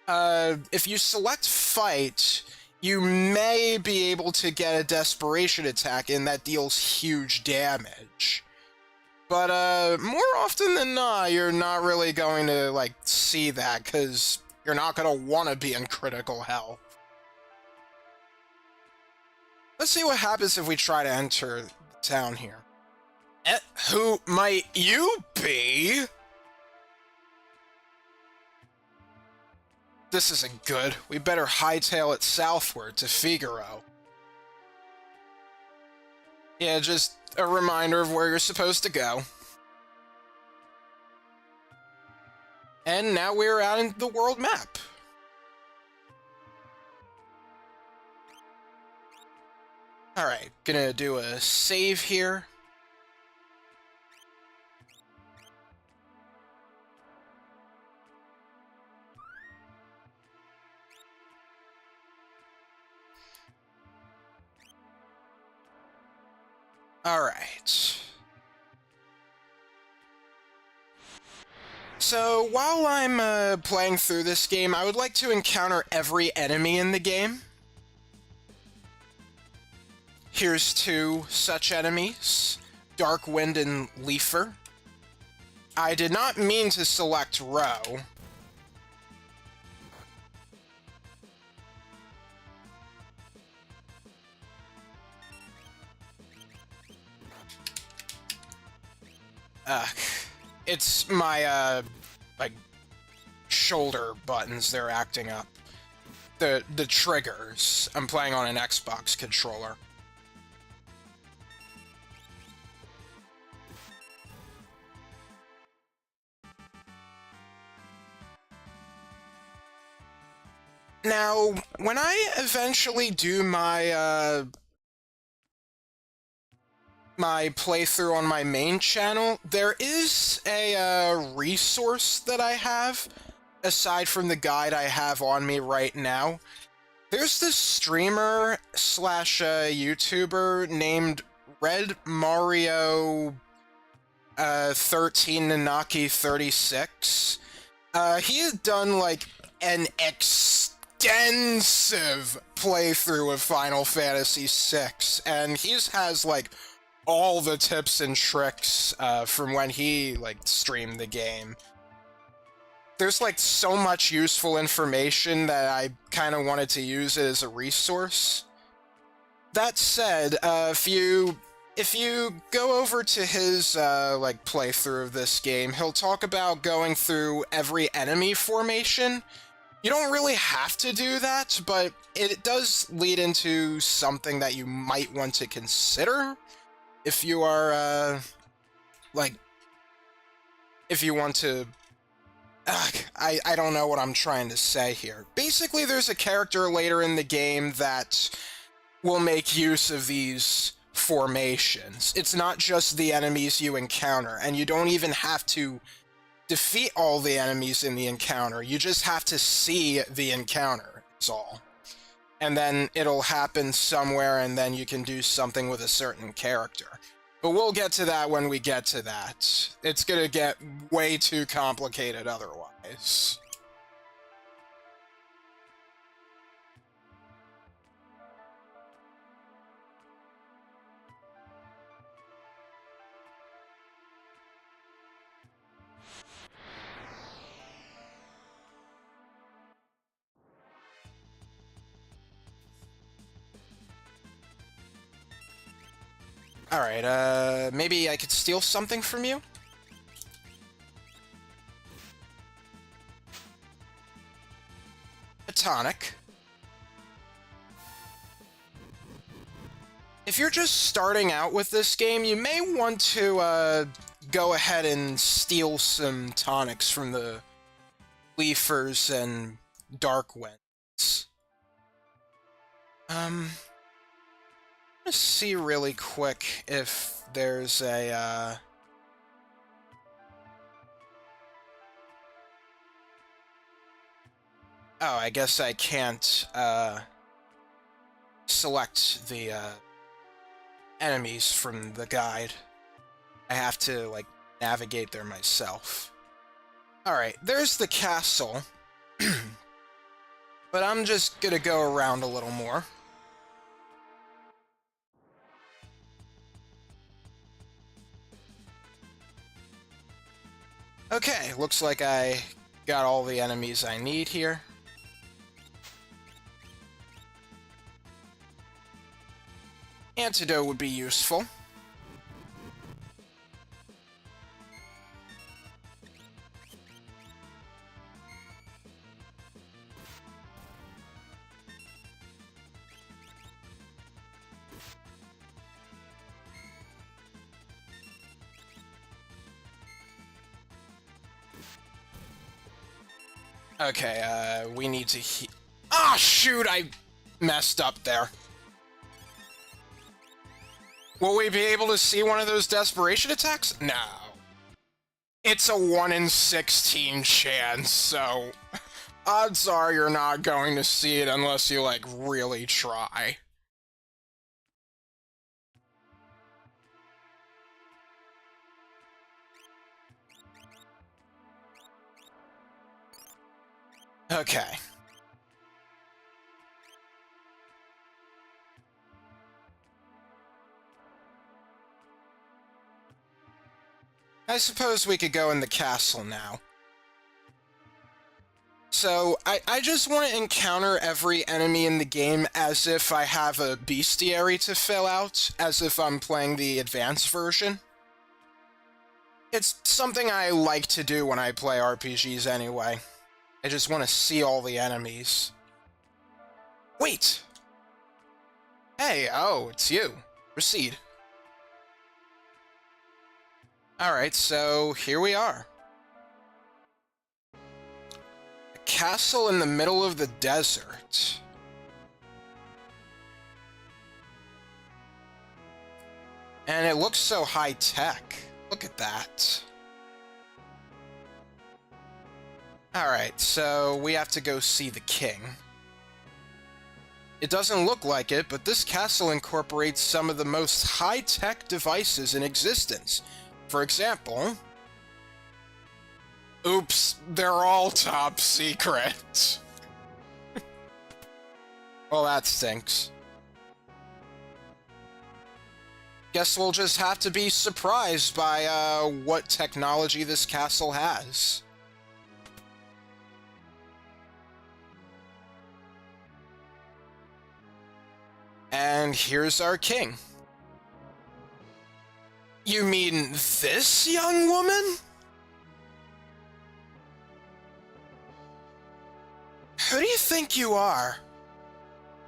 if you select Fight, you may be able to get a Desperation attack in that deals huge damage. But, more often than not, you're not really going to, like, see that, because you're not going to want to be in critical health. Let's see what happens if we try to enter the town here. Who might you be? This isn't good. We better hightail it southward to Figaro. Yeah, just a reminder of where you're supposed to go. And now we're out in the world map. Alright, gonna do a save here. Alright. So, while I'm playing through this game, I would like to encounter every enemy in the game. Here's two such enemies, Darkwind and Leafer. I did not mean to select Row. It's my, like, shoulder buttons, they're acting up. The triggers. I'm playing on an Xbox controller. Now, when I eventually do my, my playthrough on my main channel, there is a resource that I have, aside from the guide I have on me right now. There's this streamer slash YouTuber named Red Mario 13 Nanaki 36. He had done like an extensive playthrough of Final Fantasy VI, and he has like all the tips and tricks from when he like streamed the game. There's like so much useful information that I kind of wanted to use it as a resource. That said, if you go over to his like playthrough of this game, he'll talk about going through every enemy formation. You don't really have to do that, but it does lead into something that you might want to consider if you are like if you want to. I don't know what I'm trying to say here. Basically, there's a character later in the game that will make use of these formations. It's not just the enemies you encounter, and you don't even have to defeat all the enemies in the encounter. You just have to see the encounter, that's all. And then it'll happen somewhere, and then you can do something with a certain character. But we'll get to that when we get to that. It's gonna get way too complicated otherwise. Alright, maybe I could steal something from you? A tonic. If you're just starting out with this game, you may want to, go ahead and steal some tonics from the Leafers and Dark Winds. Let's see really quick if there's a, Oh, I guess I can't, select the, enemies from the guide. I have to, like, navigate there myself. Alright, there's the castle. But I'm just gonna go around a little more. Okay, looks like I got all the enemies I need here. Antidote would be useful. Okay, we need to Ah, shoot, I messed up there. Will we be able to see one of those desperation attacks? No. It's a 1 in 16 chance, so odds are you're not going to see it unless you, like, really try. Okay. I suppose we could go in the castle now. So, I just want to encounter every enemy in the game as if I have a bestiary to fill out, as if I'm playing the advanced version. It's something I like to do when I play RPGs anyway. I just want to see all the enemies. Wait! Hey, oh, it's you. Proceed. Alright, so here we are. A castle in the middle of the desert. And it looks so high-tech. Look at that. Alright, so we have to go see the king. It doesn't look like it, but this castle incorporates some of the most high-tech devices in existence. For example... Oops, they're all top secret. Well, that stinks. Guess we'll just have to be surprised by, what technology this castle has. And here's our king. You mean this young woman? Who do you think you are?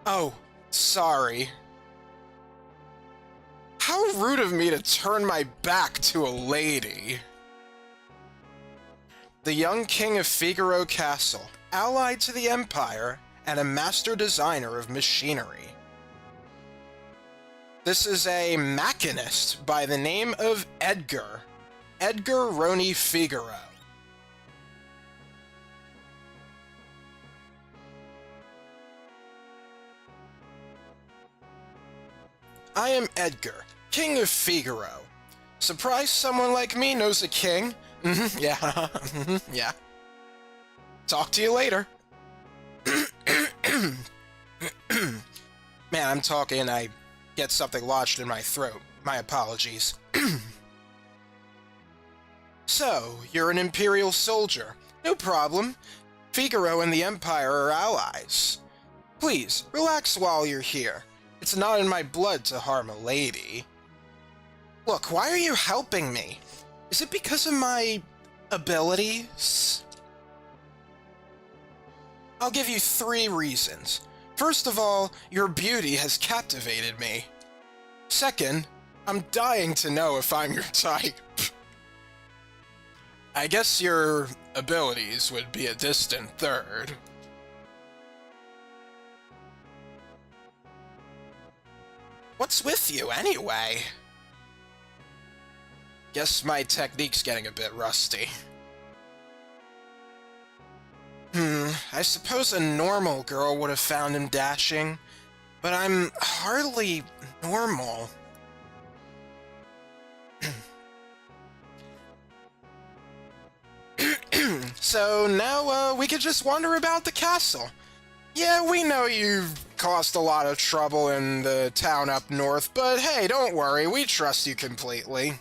Oh, sorry. How rude of me to turn my back to a lady. The young king of Figaro Castle, allied to the Empire, and a master designer of machinery. This is a machinist by the name of Edgar Roni Figaro. I am Edgar, King of Figaro. Surprised someone like me knows a king? Yeah, yeah. Talk to you later. Man, I'm talking, I get something lodged in my throat. My apologies. So, you're an Imperial soldier. No problem. Figaro and the Empire are allies. Please, relax while you're here. It's not in my blood to harm a lady. Look, why are you helping me? Is it because of my abilities? I'll give you 3 reasons. First of all, your beauty has captivated me. Second, I'm dying to know if I'm your type. I guess your abilities would be a distant third. What's with you, anyway? Guess my technique's getting a bit rusty. I suppose a normal girl would have found him dashing, but I'm hardly normal. So now, we could just wander about the castle. Yeah, we know you've caused a lot of trouble in the town up north, but hey, don't worry, we trust you completely.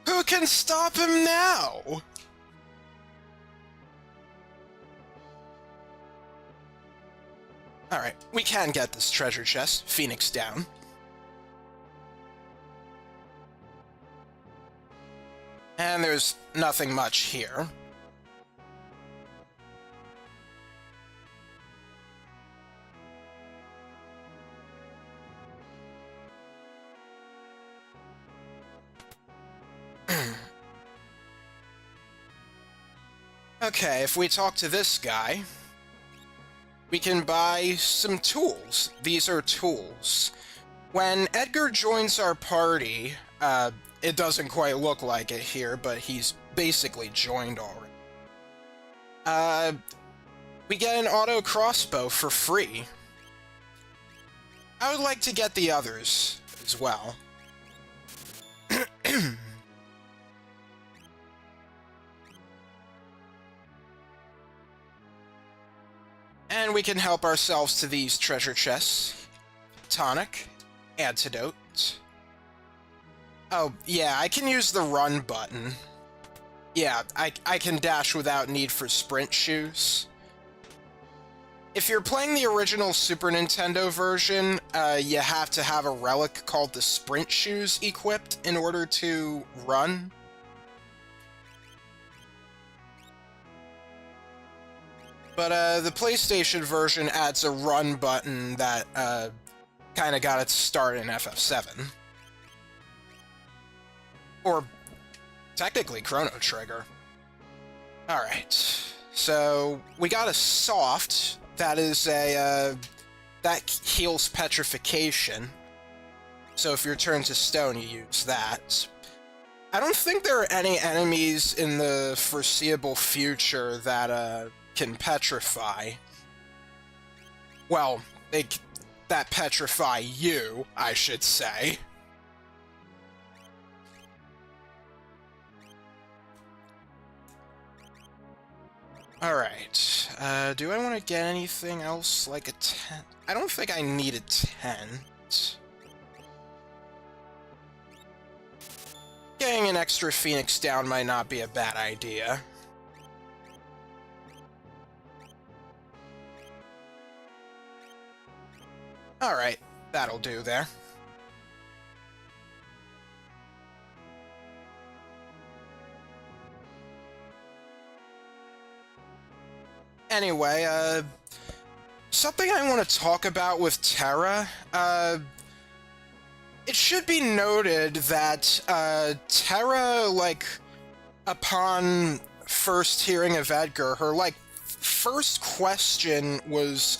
Who can stop him now? Alright, we can get this treasure chest, Phoenix down. And there's nothing much here. Okay, if we talk to this guy, we can buy some tools. These are tools. When Edgar joins our party, it doesn't quite look like it here, but he's basically joined already. We get an auto crossbow for free. I would like to get the others as well. And we can help ourselves to these treasure chests. Tonic. Antidote. Oh, yeah, I can use the run button. Yeah, I can dash without need for sprint shoes. If you're playing the original Super Nintendo version, you have to have a relic called the sprint shoes equipped in order to run. But the PlayStation version adds a run button that kind of got its start in FF7. Or technically Chrono Trigger. Alright, so we got a soft. That is a, that heals petrification. So if you're turned to stone, you use that. I don't think there are any enemies in the foreseeable future that, can petrify. Well, that petrify you, I should say. Alright, do I want to get anything else like a tent? I don't think I need a tent. Getting an extra phoenix down might not be a bad idea. Alright, that'll do there. Anyway, something I want to talk about with Terra, it should be noted that, Terra, like, upon first hearing of Edgar, her, like, first question was,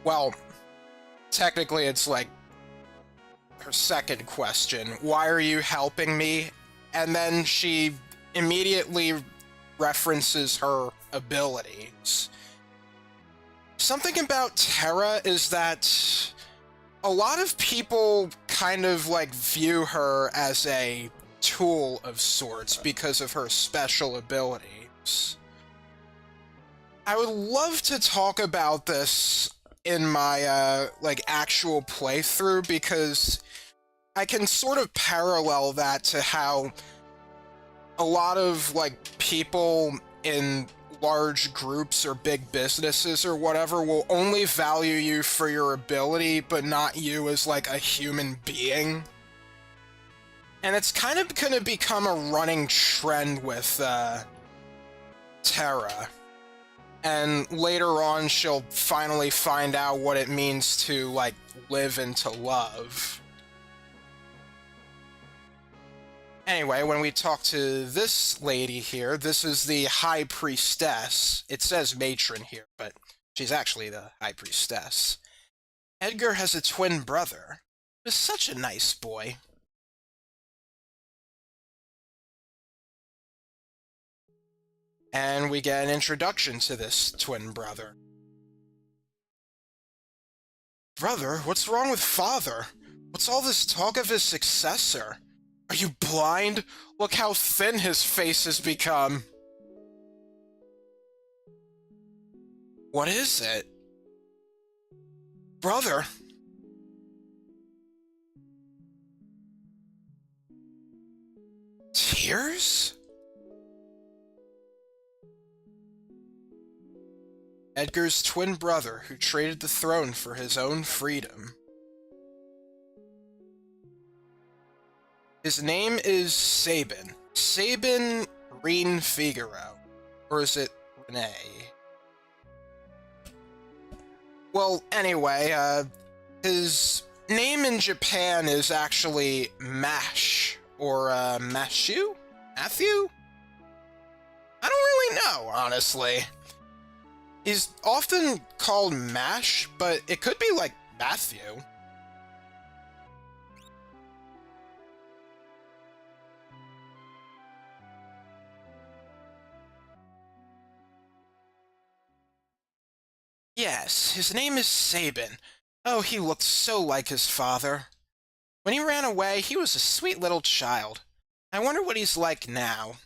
well, technically it's, like, her second question. Why are you helping me? And then she immediately references her abilities. Something about Terra is that a lot of people kind of like view her as a tool of sorts because of her special abilities. I would love to talk about this in my like actual playthrough because I can sort of parallel that to how a lot of like people in large groups or big businesses or whatever will only value you for your ability, but not you as like a human being. And it's kind of gonna become a running trend with Terra. And later on, she'll finally find out what it means to like live and to love. Anyway, when we talk to this lady here, this is the High Priestess. It says matron here, but she's actually the High Priestess. Edgar has a twin brother. He's such a nice boy. And we get an introduction to this twin brother. Brother, what's wrong with father? What's all this talk of his successor? Are you blind? Look how thin his face has become. What is it? Brother? Tears? Edgar's twin brother who traded the throne for his own freedom. His name is Sabin. Sabin Rene Figaro. Or is it Renee? Well, anyway, his name in Japan is actually Mash. Or, Mashu? Matthew? I don't really know, honestly. He's often called Mash, but it could be like Matthew. Yes, his name is Sabin. Oh, he looked so like his father. When he ran away, he was a sweet little child. I wonder what he's like now.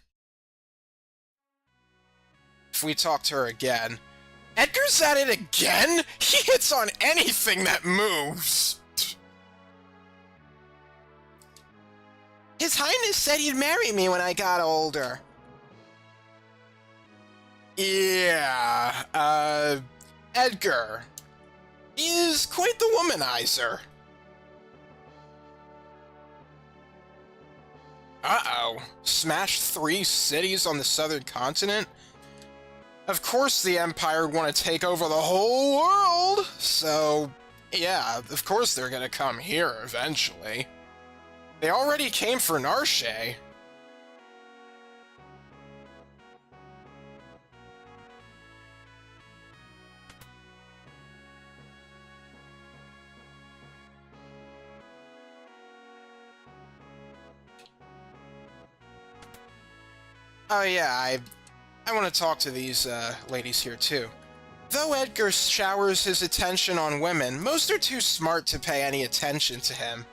If we talk to her again. Edgar's at it again? He hits on anything that moves. His Highness said he'd marry me when I got older. Yeah, Edgar. He is quite the womanizer. Uh-oh. Smashed 3 cities on the southern continent? Of course the Empire would want to take over the whole world! So, yeah, of course they're gonna come here eventually. They already came for Narshe. Oh yeah, I want to talk to these ladies here too. Though Edgar showers his attention on women, most are too smart to pay any attention to him.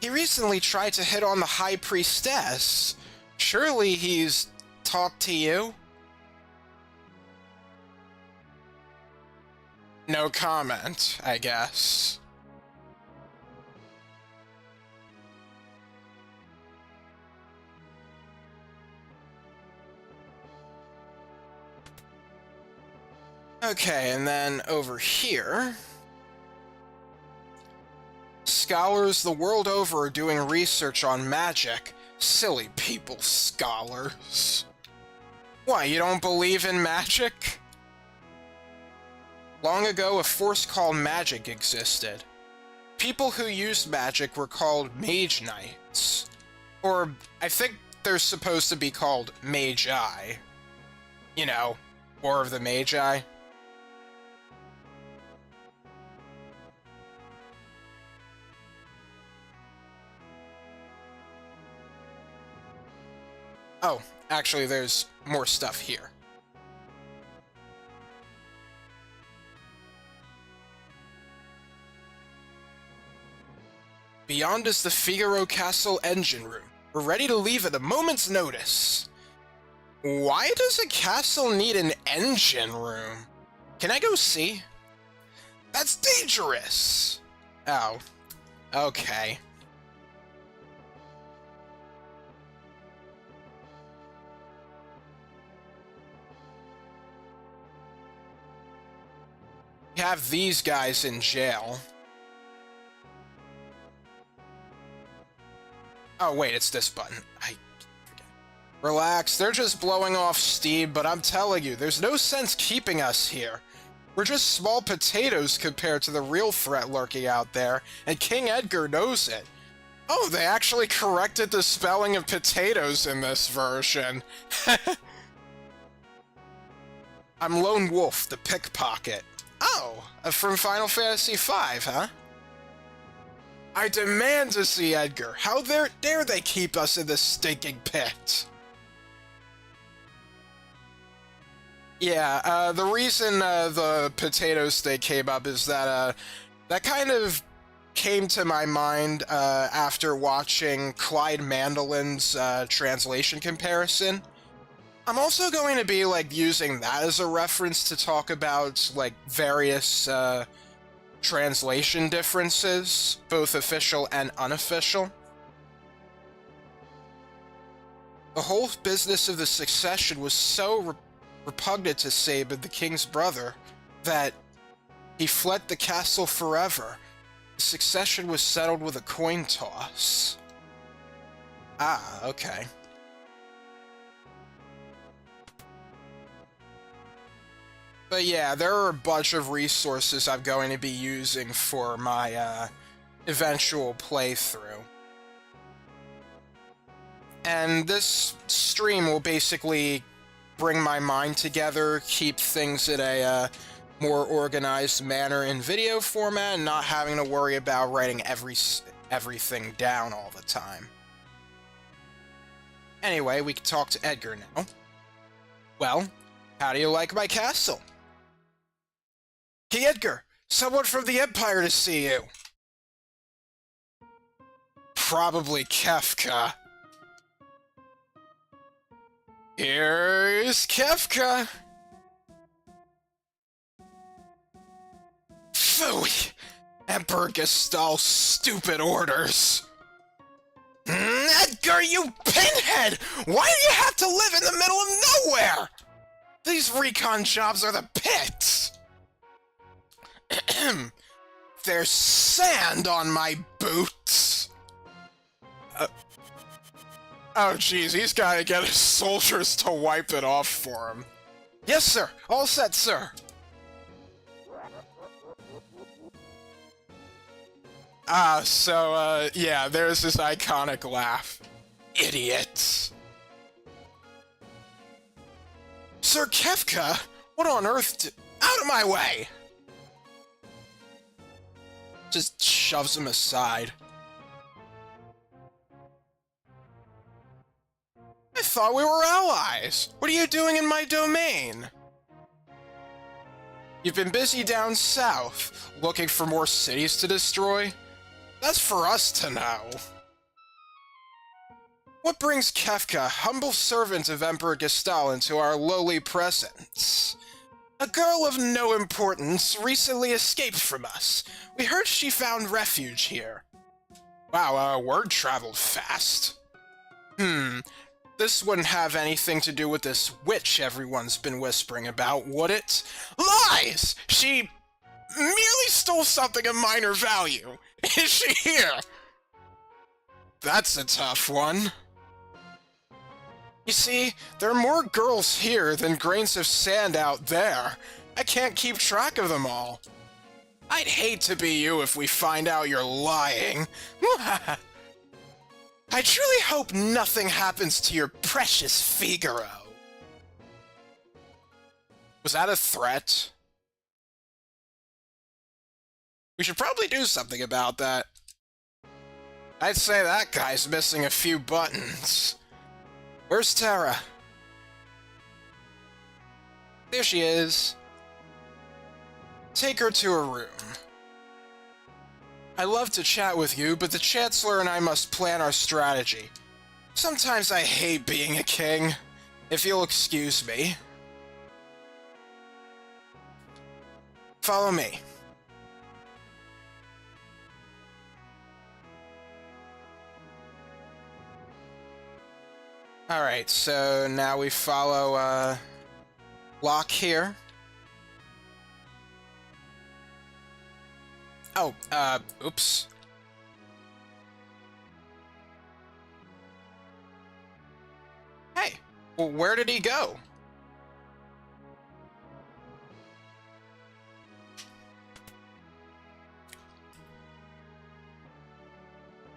He recently tried to hit on the High Priestess. Surely he's talked to you? No comment, I guess. Okay, and then over here... Scholars the world over are doing research on magic. Silly people, scholars. Why, you don't believe in magic? Long ago, a force called magic existed. People who used magic were called mage knights. Or, I think they're supposed to be called magi. You know, War of the Magi. Oh, actually, there's more stuff here. Beyond is the Figaro Castle engine room. We're ready to leave at a moment's notice. Why does a castle need an engine room? Can I go see? That's dangerous! Oh. Okay. We have these guys in jail. Oh, wait, it's this button. I forget. Relax, they're just blowing off steam, but I'm telling you, there's no sense keeping us here. We're just small potatoes compared to the real threat lurking out there, and King Edgar knows it. Oh, they actually corrected the spelling of potatoes in this version. I'm Lone Wolf, the pickpocket. Oh, from Final Fantasy V, huh? I demand to see Edgar. How dare they keep us in this stinking pit? Yeah, the reason the potato steak came up is that that kind of came to my mind after watching Clyde Mandelin's translation comparison. I'm also going to be like using that as a reference to talk about like various translation differences, both official and unofficial. The whole business of the succession was so repugnant to Sabin, the king's brother, that he fled the castle forever. The succession was settled with a coin toss. Ah, okay. But yeah, there are a bunch of resources I'm going to be using for my eventual playthrough. And this stream will basically bring my mind together, keep things in a more organized manner in video format, and not having to worry about writing everything down all the time. Anyway, we can talk to Edgar now. Well, how do you like my castle? Hey Edgar, someone from the Empire to see you. Probably Kefka. Here's Kefka. Phooey! Emperor Gestal's stupid orders. Edgar, you pinhead! Why do you have to live in the middle of nowhere? These recon jobs are the pits. There's sand on my boots. Oh jeez, he's gotta get his soldiers to wipe it off for him. Yes, sir. All set, sir. Yeah, there's this iconic laugh. Idiots. Sir Kefka? What on earth out of my way! Just shoves him aside. thought we were allies! What are you doing in my domain? You've been busy down south, looking for more cities to destroy? That's for us to know. What brings Kefka, humble servant of Emperor Gestal, into our lowly presence? A girl of no importance recently escaped from us. We heard she found refuge here. Wow, word traveled fast. This wouldn't have anything to do with this witch everyone's been whispering about, would it? Lies! She merely stole something of minor value. Is she here? That's a tough one. You see, there are more girls here than grains of sand out there. I can't keep track of them all. I'd hate to be you if we find out you're lying. I truly hope nothing happens to your precious Figaro. Was that a threat? We should probably do something about that. I'd say that guy's missing a few buttons. Where's Terra? There she is. Take her to her room. I love to chat with you, but the Chancellor and I must plan our strategy. Sometimes I hate being a king, if you'll excuse me. Follow me. Alright, so now we follow, Locke here. Oh, oops. Hey, well, where did he go?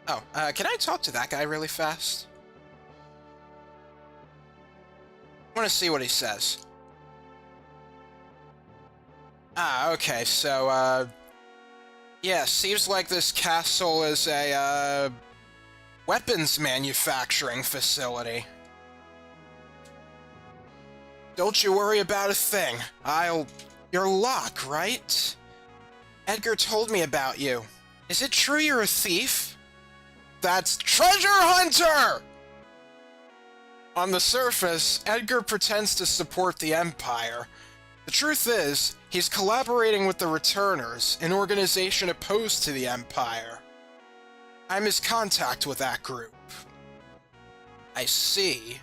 Oh, can I talk to that guy really fast? I want to see what he says. Ah, okay, so, yeah, seems like this castle is a, weapons manufacturing facility. Don't you worry about a thing. You're Locke, right? Edgar told me about you. Is it true you're a thief? That's treasure hunter! On the surface, Edgar pretends to support the Empire. The truth is, he's collaborating with the Returners, an organization opposed to the Empire. I'm his contact with that group. I see.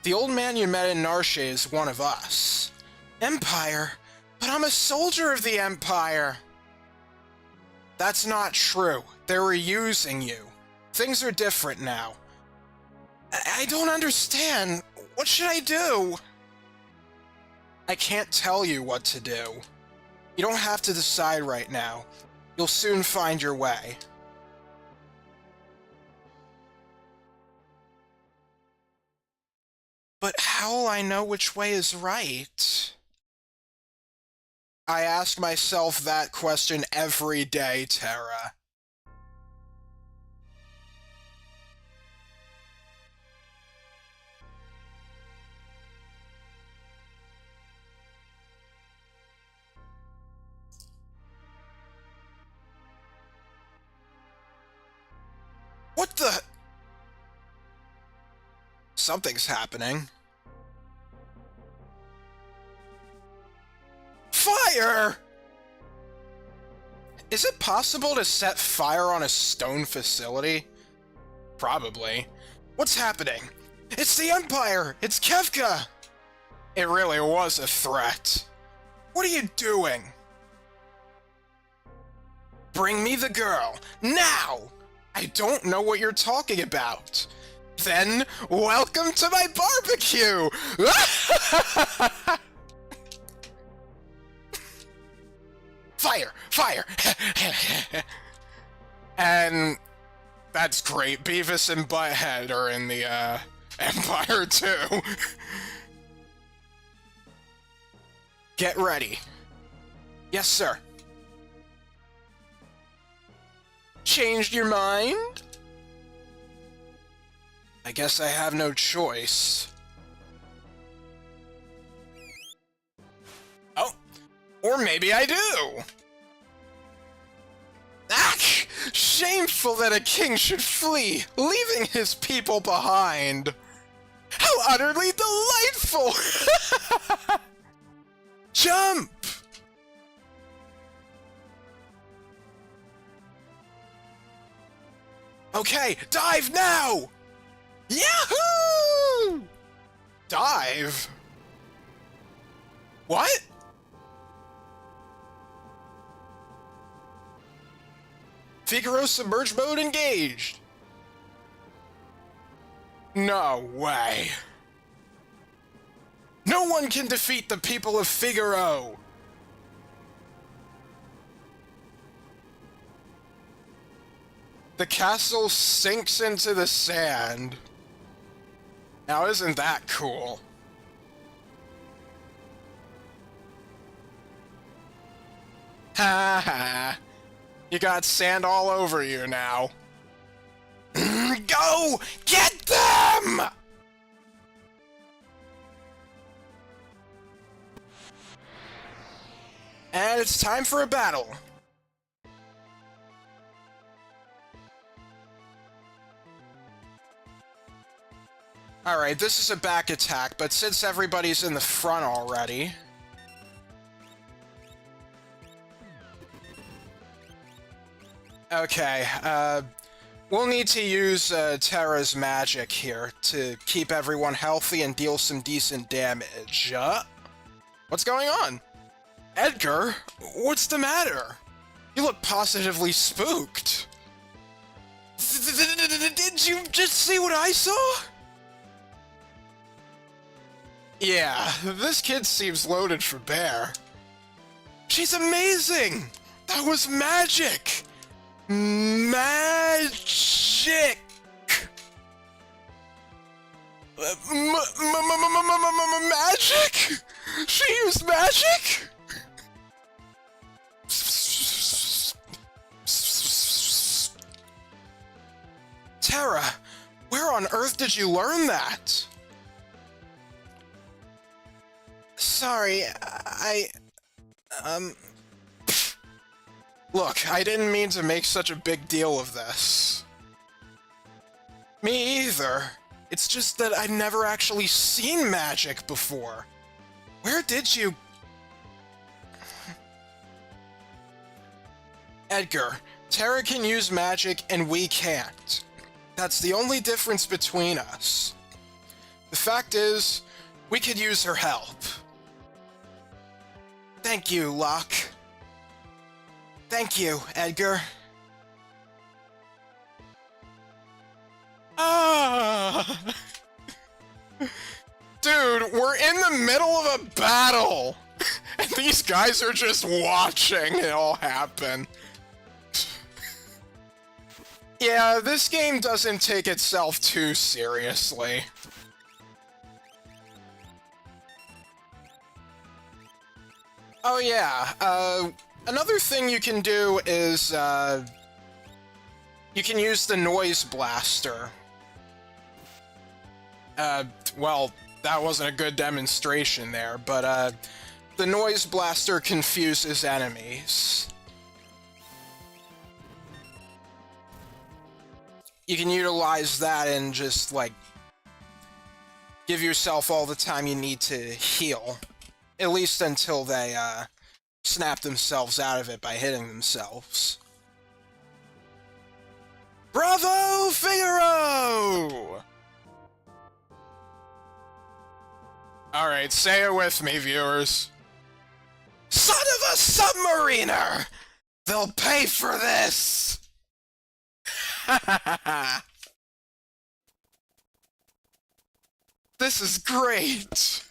The old man you met in Narshe is one of us. Empire? But I'm a soldier of the Empire! That's not true. They were using you. Things are different now. I don't understand. What should I do? I can't tell you what to do. You don't have to decide right now. You'll soon find your way. But how will I know which way is right? I ask myself that question every day, Terra. What the? Something's happening. Fire! Is it possible to set fire on a stone facility? Probably. What's happening? It's the Empire! It's Kefka! It really was a threat. What are you doing? Bring me the girl, now! I don't know what you're talking about. Then, welcome to my barbecue! Fire! Fire! And that's great. Beavis and Butthead are in the, Empire, too. Get ready. Yes, sir. Changed your mind? I guess I have no choice. Oh, or maybe I do! Ah! Shameful that a king should flee, leaving his people behind! How utterly delightful! Jump! Okay, dive now! Yahoo! Dive? What? Figaro submerge mode engaged. No way. No one can defeat the people of Figaro. The castle sinks into the sand. Now isn't that cool? Ha ha. You got sand all over you now. Go! Get them! And it's time for a battle. Alright, this is a back attack, but since everybody's in the front already... Okay, we'll need to use Terra's magic here to keep everyone healthy and deal some decent damage. What's going on? Edgar? What's the matter? You look positively spooked. Did you just see what I saw? Yeah, this kid seems loaded for bear. She's amazing! That was magic! Magic! Magic? She used magic? Terra, where on earth did you learn that? Sorry, Look, I didn't mean to make such a big deal of this. Me either. It's just that I've never actually seen magic before. Where did you... Edgar, Terra can use magic and we can't. That's the only difference between us. The fact is, we could use her help. Thank you, Locke. Thank you, Edgar. Ah! Dude, we're in the middle of a battle! And these guys are just watching it all happen. Yeah, this game doesn't take itself too seriously. Oh yeah, another thing you can do is, you can use the noise blaster. Well, that wasn't a good demonstration there, but, the noise blaster confuses enemies. You can utilize that and just, like, give yourself all the time you need to heal. At least until they, snap themselves out of it by hitting themselves. Bravo, Figaro! Alright, say it with me, viewers. Son of a submariner! They'll pay for this! This is great!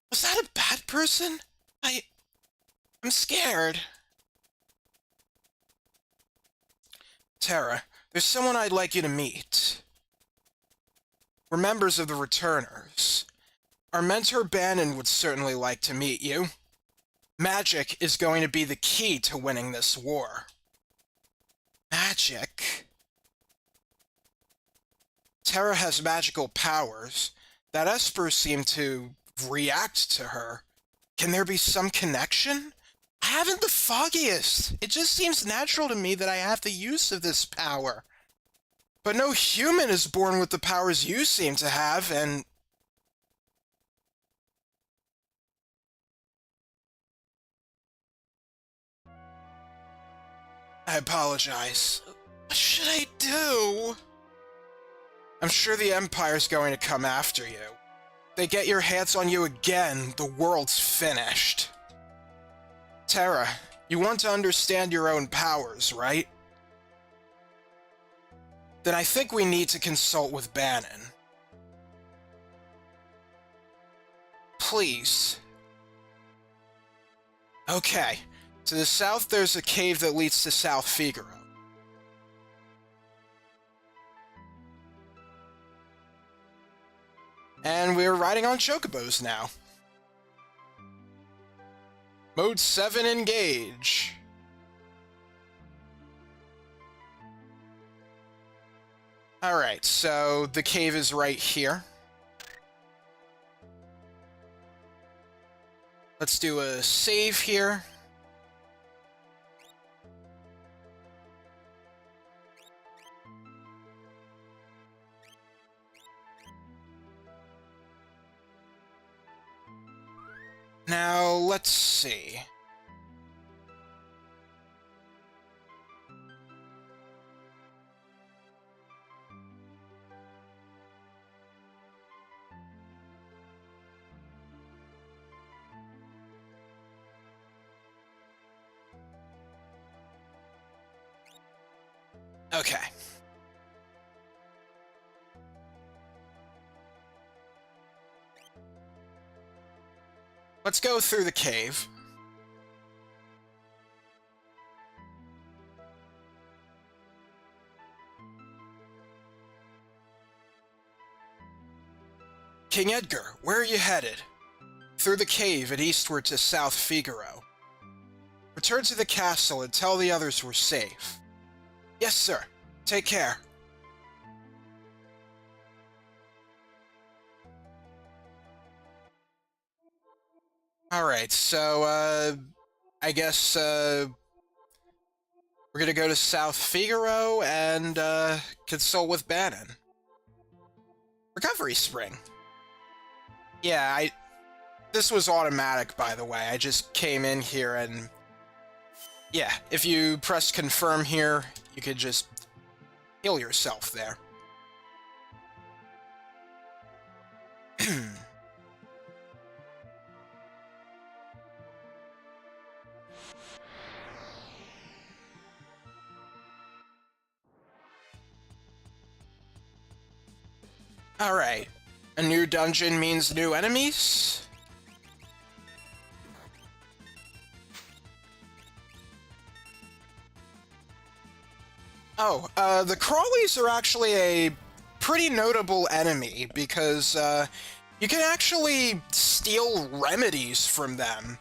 Was that a bad person? I'm scared. Terra, there's someone I'd like you to meet. We're members of the Returners. Our mentor Bannon would certainly like to meet you. Magic is going to be the key to winning this war. Magic? Terra has magical powers. That Esper seemed to react to her. Can there be some connection? I haven't the foggiest. It just seems natural to me that I have the use of this power. But no human is born with the powers you seem to have, and... I apologize. What should I do? I'm sure the Empire's going to come after you. If they get your hands on you again, the world's finished. Terra, you want to understand your own powers, right? Then I think we need to consult with Bannon. Please. Okay. To the south, there's a cave that leads to South Figaro. And we're riding on chocobos now. Mode 7 engage. Alright, so the cave is right here. Let's do a save here. Now, let's see. Okay. Let's go through the cave. King Edgar, where are you headed? Through the cave and eastward to South Figaro. Return to the castle and tell the others we're safe. Yes, sir. Take care. Alright, so, I guess, we're gonna go to South Figaro and, consult with Bannon. Recovery Spring. Yeah, this was automatic, by the way. I just came in here and... Yeah, if you press confirm here, you could just heal yourself there. Alright. A new dungeon means new enemies? Oh, the crawlies are actually a pretty notable enemy because, you can actually steal remedies from them.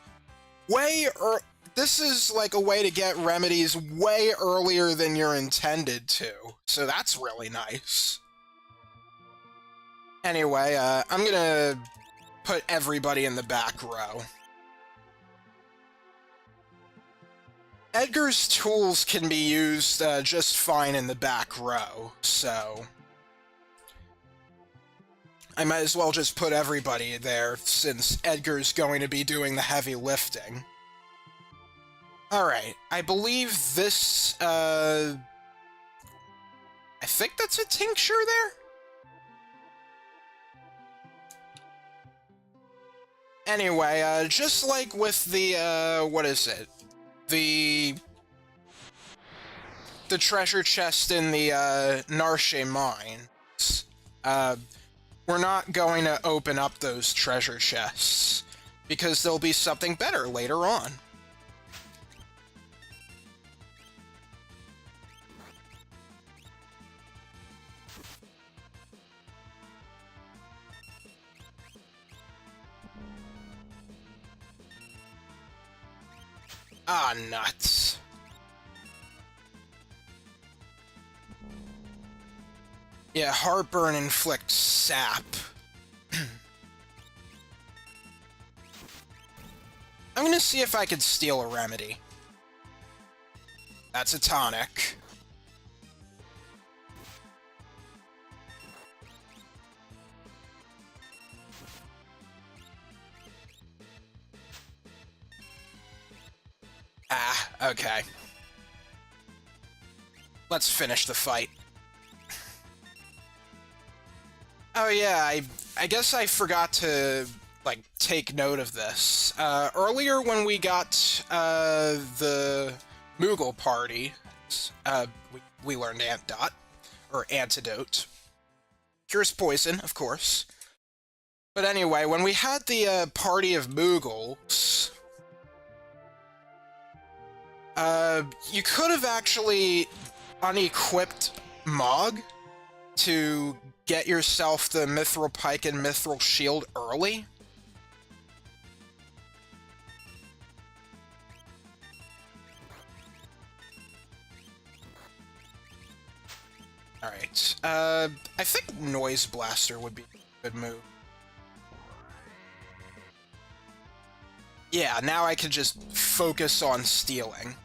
This is like a way to get remedies way earlier than you're intended to, so that's really nice. Anyway, I'm gonna put everybody in the back row. Edgar's tools can be used just fine in the back row, so... I might as well just put everybody there, since Edgar's going to be doing the heavy lifting. Alright, I believe this, I think that's a tincture there? Anyway, just like with the, what is it? The treasure chest in the, Narshe mines. We're not going to open up those treasure chests, because there'll be something better later on. Ah, nuts. Yeah, heartburn inflicts sap. I'm gonna see if I can steal a remedy. That's a tonic. Ah, okay. Let's finish the fight. Oh yeah, I guess I forgot to, like, take note of this. Earlier when we got, the Moogle party, we learned antidote, or antidote. Cures poison, of course. But anyway, when we had the, party of Moogles, you could have actually unequipped Mog to get yourself the Mithril Pike and Mithril Shield early. Alright, I think Noise Blaster would be a good move. Yeah, now I can just focus on stealing.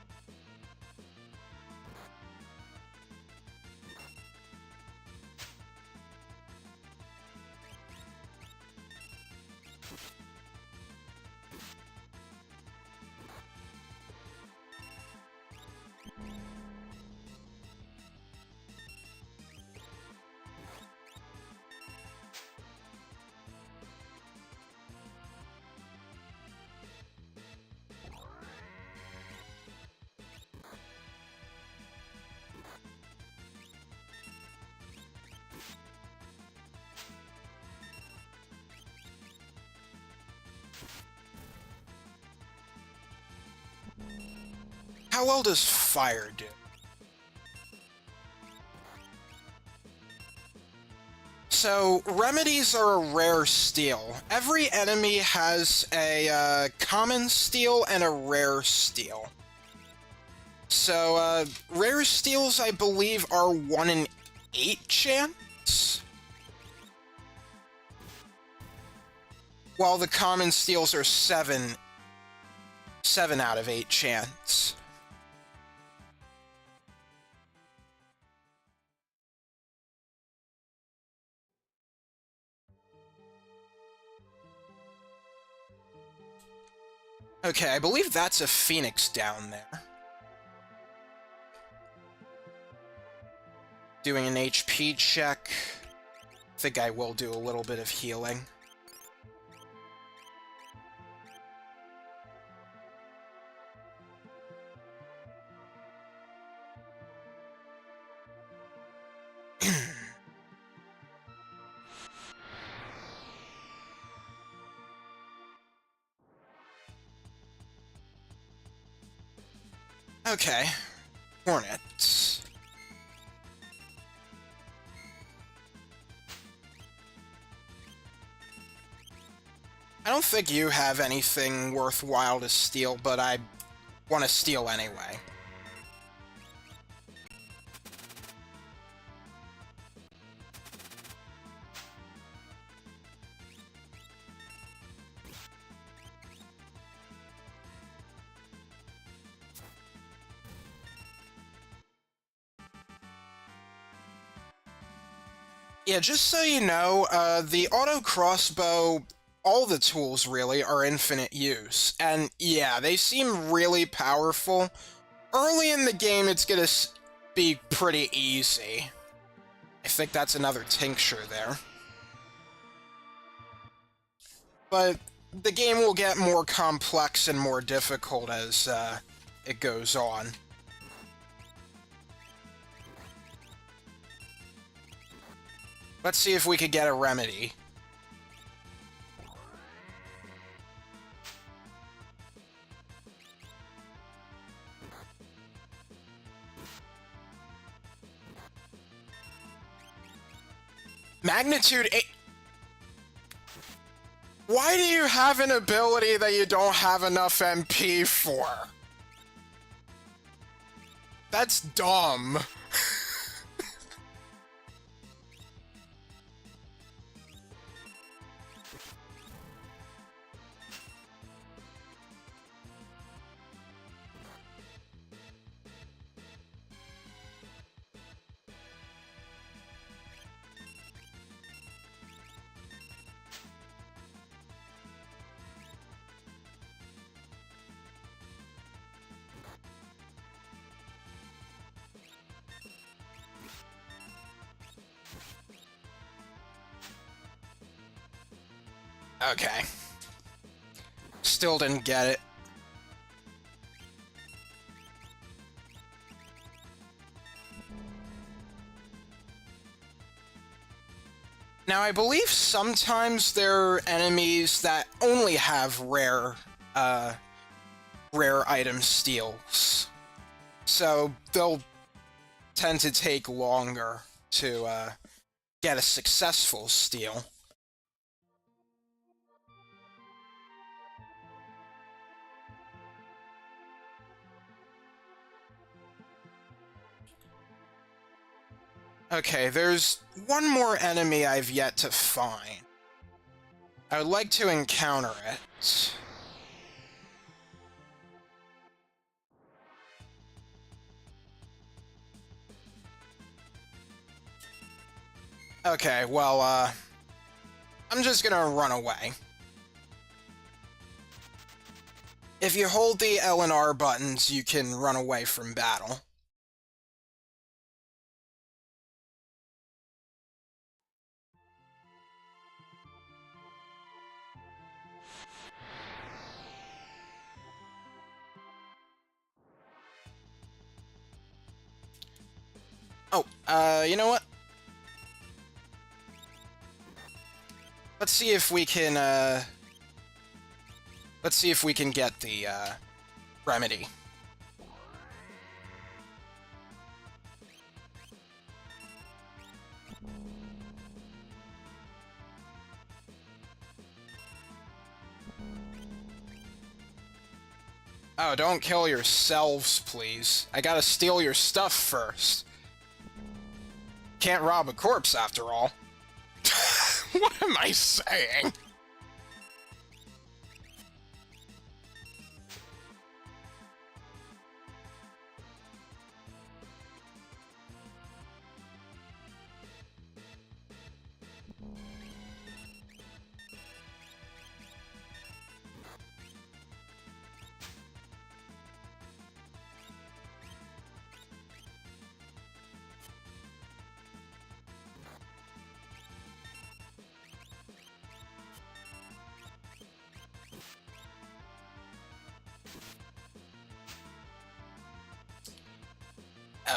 How well does fire do? So, remedies are a rare steal. Every enemy has a common steal and a rare steal. So, rare steals, I believe, are 1 in 8 chance? While the common steals are 7 out of 8 chance. Okay, I believe that's a phoenix down there. Doing an HP check. I think I will do a little bit of healing. Okay. Hornets. I don't think you have anything worthwhile to steal, but I want to steal anyway. Yeah, just so you know, the auto crossbow, all the tools really are infinite use. And yeah, they seem really powerful. Early in the game, it's gonna be pretty easy. I think that's another tincture there. But the game will get more complex and more difficult as it goes on. Let's see if we could get a remedy. Magnitude 8. Why do you have an ability that you don't have enough MP for? That's dumb. Okay. Still didn't get it. Now, I believe sometimes there are enemies that only have rare item steals. So they'll tend to take longer to get a successful steal. Okay, there's one more enemy I've yet to find. I would like to encounter it. Okay, well, I'm just gonna run away. If you hold the L and R buttons, you can run away from battle. Oh, you know what? Let's see if we can, let's see if we can get the, remedy. Oh, don't kill yourselves, please. I gotta steal your stuff first. Can't rob a corpse, after all. What am I saying?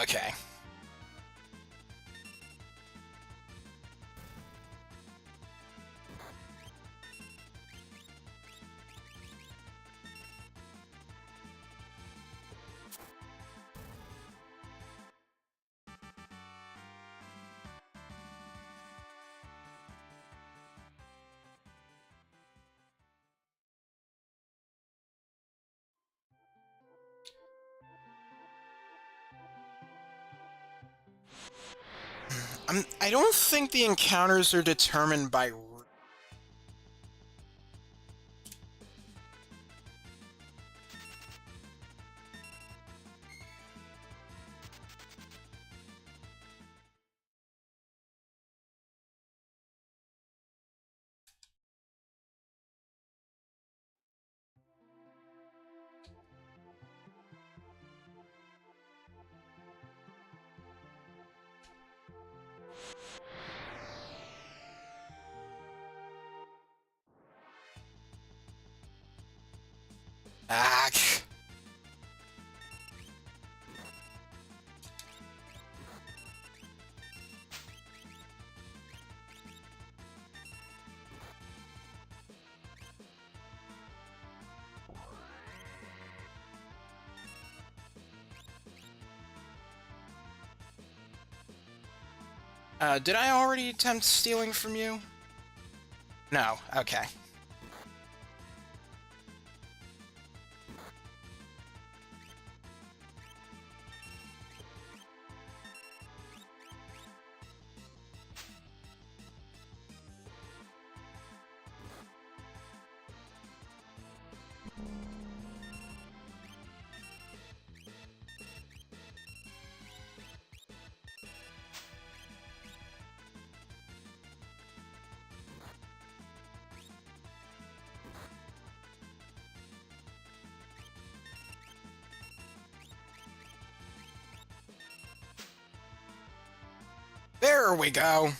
Okay. I don't think the encounters are determined by... Ah. Did I already attempt stealing from you? No, okay. There we go.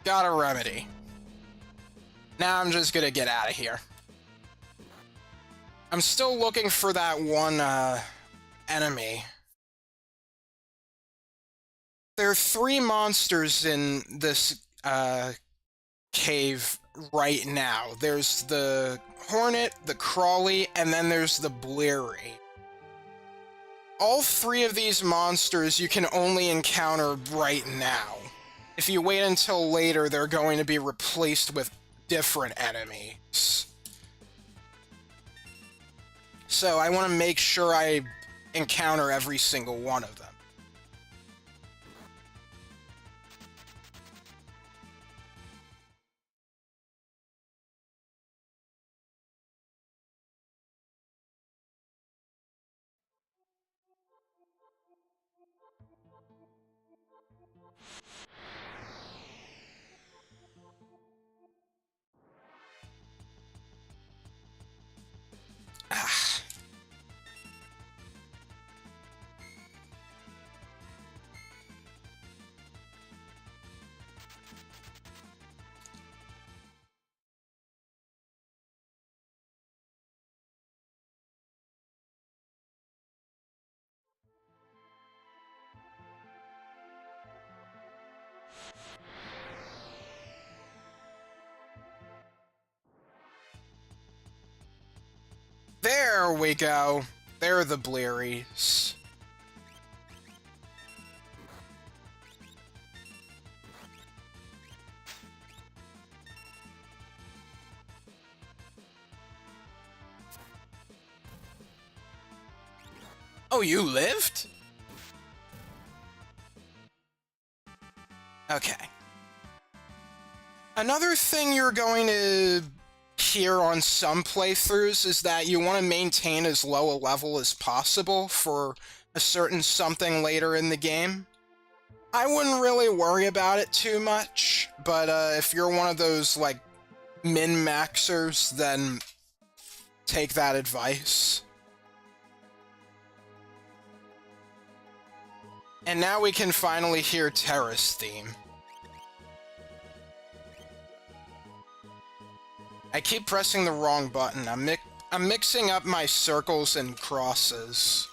Got a remedy. Now I'm just gonna get out of here. I'm still looking for that one, enemy. There are 3 monsters in this, cave right now. There's the Hornet, the Crawly, and then there's the Bleary. All 3 of these monsters you can only encounter right now. If you wait until later, they're going to be replaced with different enemies. So I want to make sure I encounter every single one of them. Ah. There we go. They're the Blearies. Oh, you lived? Okay. Another thing you're going to hear on some playthroughs is that you want to maintain as low a level as possible for a certain something later in the game. I wouldn't really worry about it too much, but if you're one of those, like, min-maxers, then take that advice. And now we can finally hear Terra's theme. I keep pressing the wrong button. I'm mixing up my circles and crosses.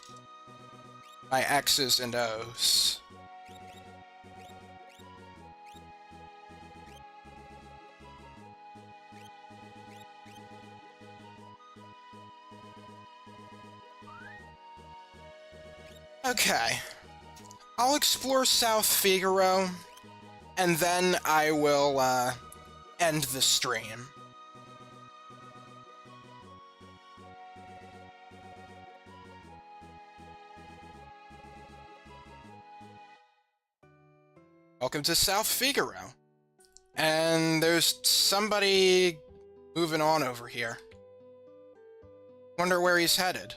My X's and O's. Okay. I'll explore South Figaro, and then I will, end the stream. Welcome to South Figaro. And there's somebody moving on over here. Wonder where he's headed.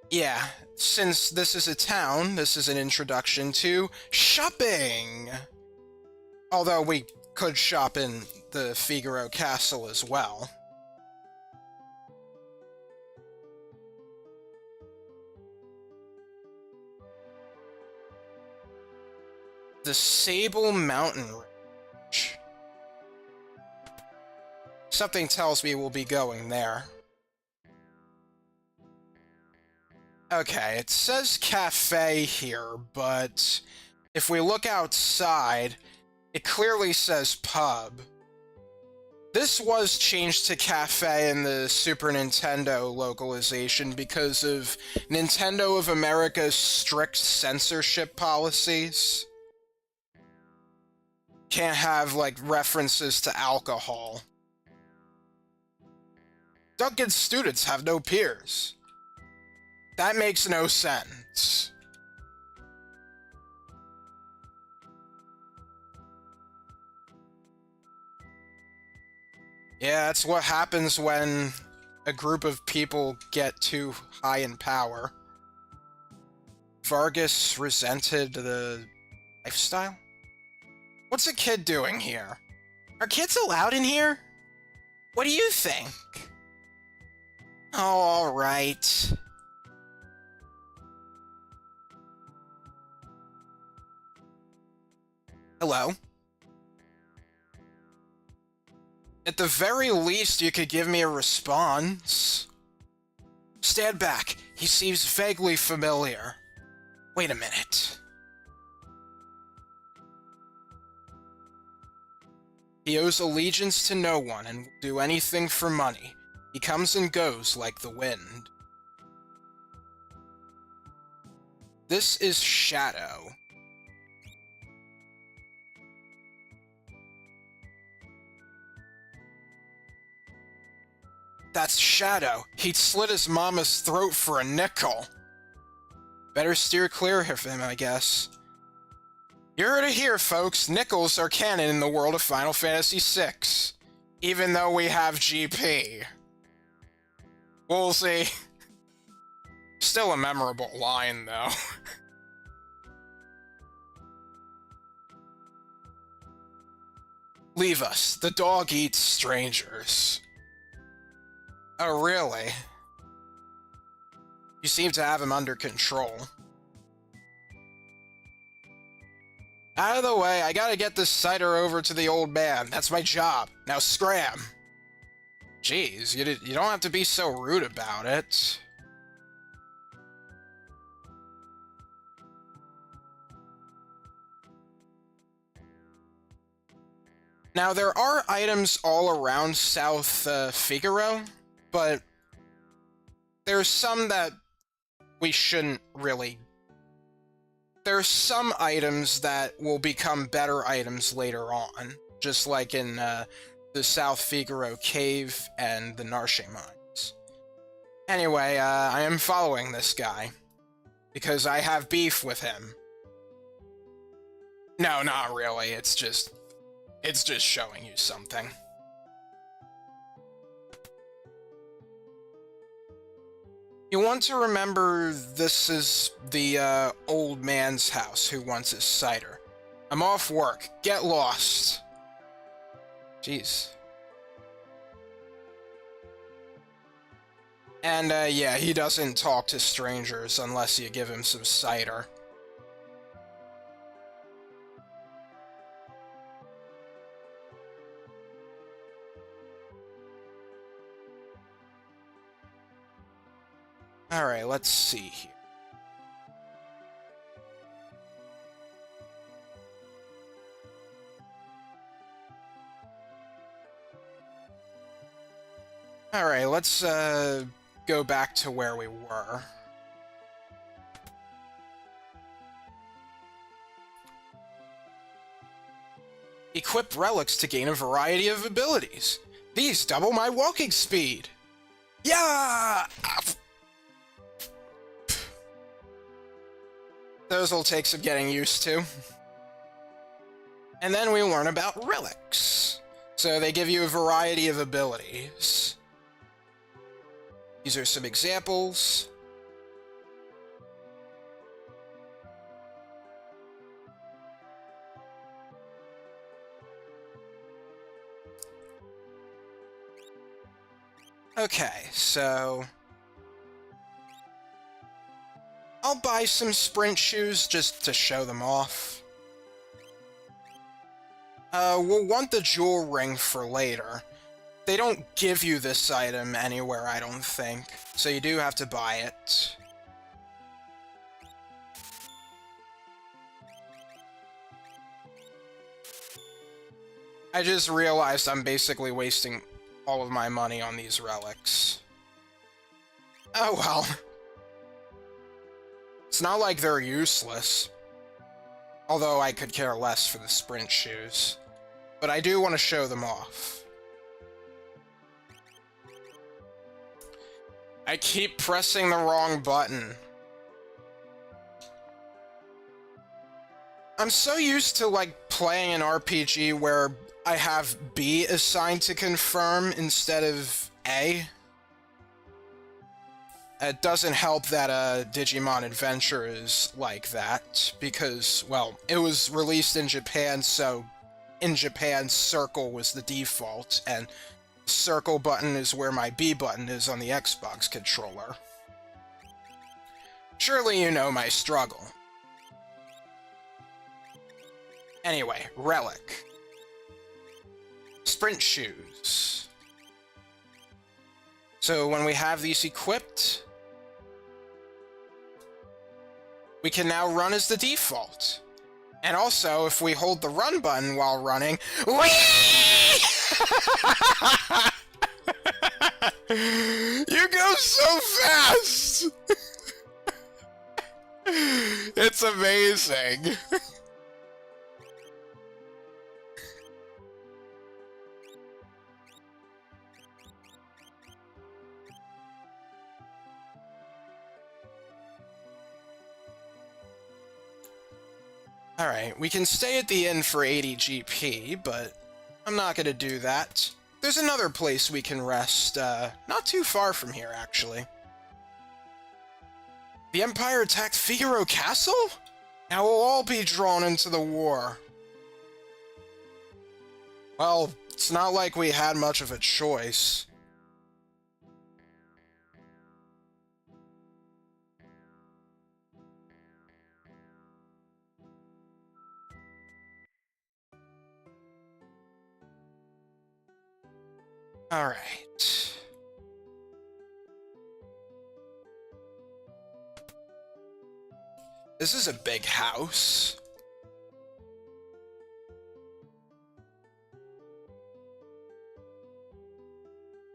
Yeah, since this is a town, this is an introduction to shopping! Although we could shop in the Figaro Castle as well. The Sable Mountain Range. Something tells me we'll be going there. Okay, it says cafe here, but if we look outside, it clearly says pub. This was changed to cafe in the Super Nintendo localization because of Nintendo of America's strict censorship policies. Can't have, like, references to alcohol. Duncan students have no peers. That makes no sense. Yeah, that's what happens when a group of people get too high in power. Vargas resented the lifestyle? What's a kid doing here? Are kids allowed in here? What do you think? Oh, alright. Hello? At the very least, you could give me a response. Stand back. He seems vaguely familiar. Wait a minute. He owes allegiance to no one and will do anything for money. He comes and goes like the wind. This is Shadow. That's Shadow. He'd slit his mama's throat for a nickel. Better steer clear of him, I guess. You heard it here, folks. Nickels are canon in the world of Final Fantasy VI. Even though we have GP. We'll see. Still a memorable line, though. Leave us. The dog eats strangers. Oh, really? You seem to have him under control. Out of the way, I gotta get this cider over to the old man. That's my job. Now scram! Jeez, you don't have to be so rude about it. Now, there are items all around South Figaro, but there's some that we shouldn't really. There's some items that will become better items later on, just like in the South Figaro Cave and the Narshe Mines. Anyway, I am following this guy, because I have beef with him. No, not really, it's just showing you something. You want to remember this is the old man's house who wants his cider. I'm off work. Get lost. Jeez. And yeah, he doesn't talk to strangers unless you give him some cider. Alright, let's see here. Alright, let's go back to where we were. Equip relics to gain a variety of abilities. These double my walking speed. Yeah! Those will take some getting used to. And then we learn about relics. So they give you a variety of abilities. These are some examples. Okay, so I'll buy some sprint shoes just to show them off. We'll want the jewel ring for later. They don't give you this item anywhere, I don't think, so you do have to buy it. I just realized I'm basically wasting all of my money on these relics. Oh well. It's not like they're useless. Although I could care less for the sprint shoes. But I do want to show them off. I keep pressing the wrong button. I'm so used to, like, playing an RPG where I have B assigned to confirm instead of A. It doesn't help that Digimon Adventure is like that, because, well, it was released in Japan, so in Japan, circle was the default, and circle button is where my B button is on the Xbox controller. Surely you know my struggle. Anyway, relic. sprint shoes. So when we have these equipped, we can now run as the default. And also, if we hold the run button while running, whee! You go so fast! It's amazing. Alright, we can stay at the inn for 80 GP, but I'm not gonna do that. There's another place we can rest, not too far from here, actually. The Empire attacked Figaro Castle? Now we'll all be drawn into the war. Well, it's not like we had much of a choice. Alright. This is a big house.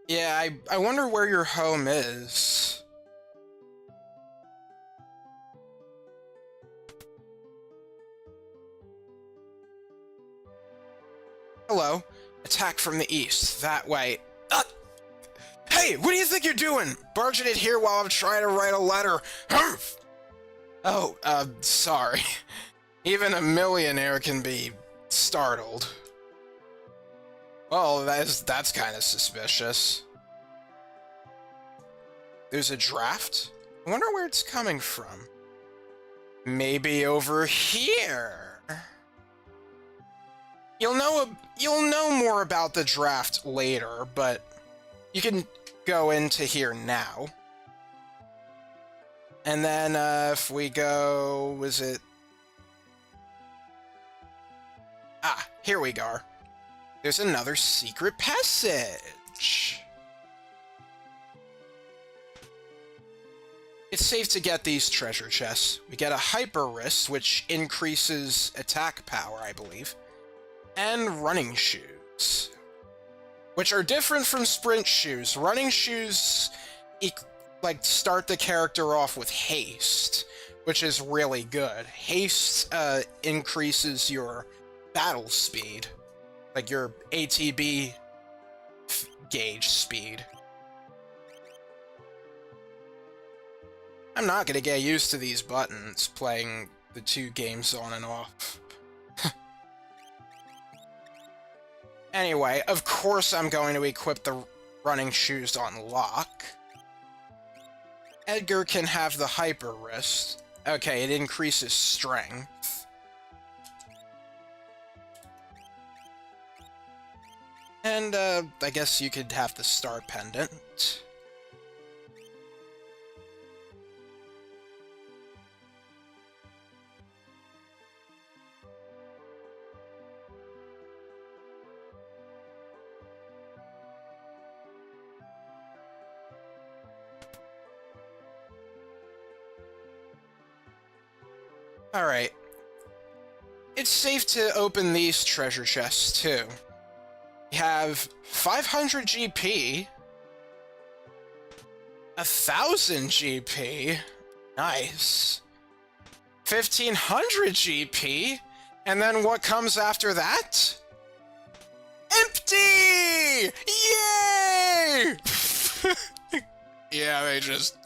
Yeah, I wonder where your home is. Hello. Attack from the east. That way. Hey, what do you think you're doing? Barging it here while I'm trying to write a letter. Humph! Oh, sorry. Even a millionaire can be startled. Well, that's kind of suspicious. There's a draft? I wonder where it's coming from. Maybe over here. You'll know more about the draft later, but you can go into here now. And then, if we go... was it... Ah, here we go. There's another secret passage. It's safe to get these treasure chests. We get a hyper wrist, which increases attack power, I believe. And running shoes, which are different from sprint shoes. Running shoes, like, start the character off with haste, which is really good. Haste increases your battle speed, like your ATB gauge speed. I'm not gonna get used to these buttons playing the two games on and off. Anyway, of course I'm going to equip the running shoes on lock. Edgar can have the hyper wrist. Okay, it increases strength. And, I guess you could have the star pendant. Alright. It's safe to open these treasure chests, too. We have 500 GP, 1,000 GP, nice, 1,500 GP, and then what comes after that? Empty! Yay! Yeah, they just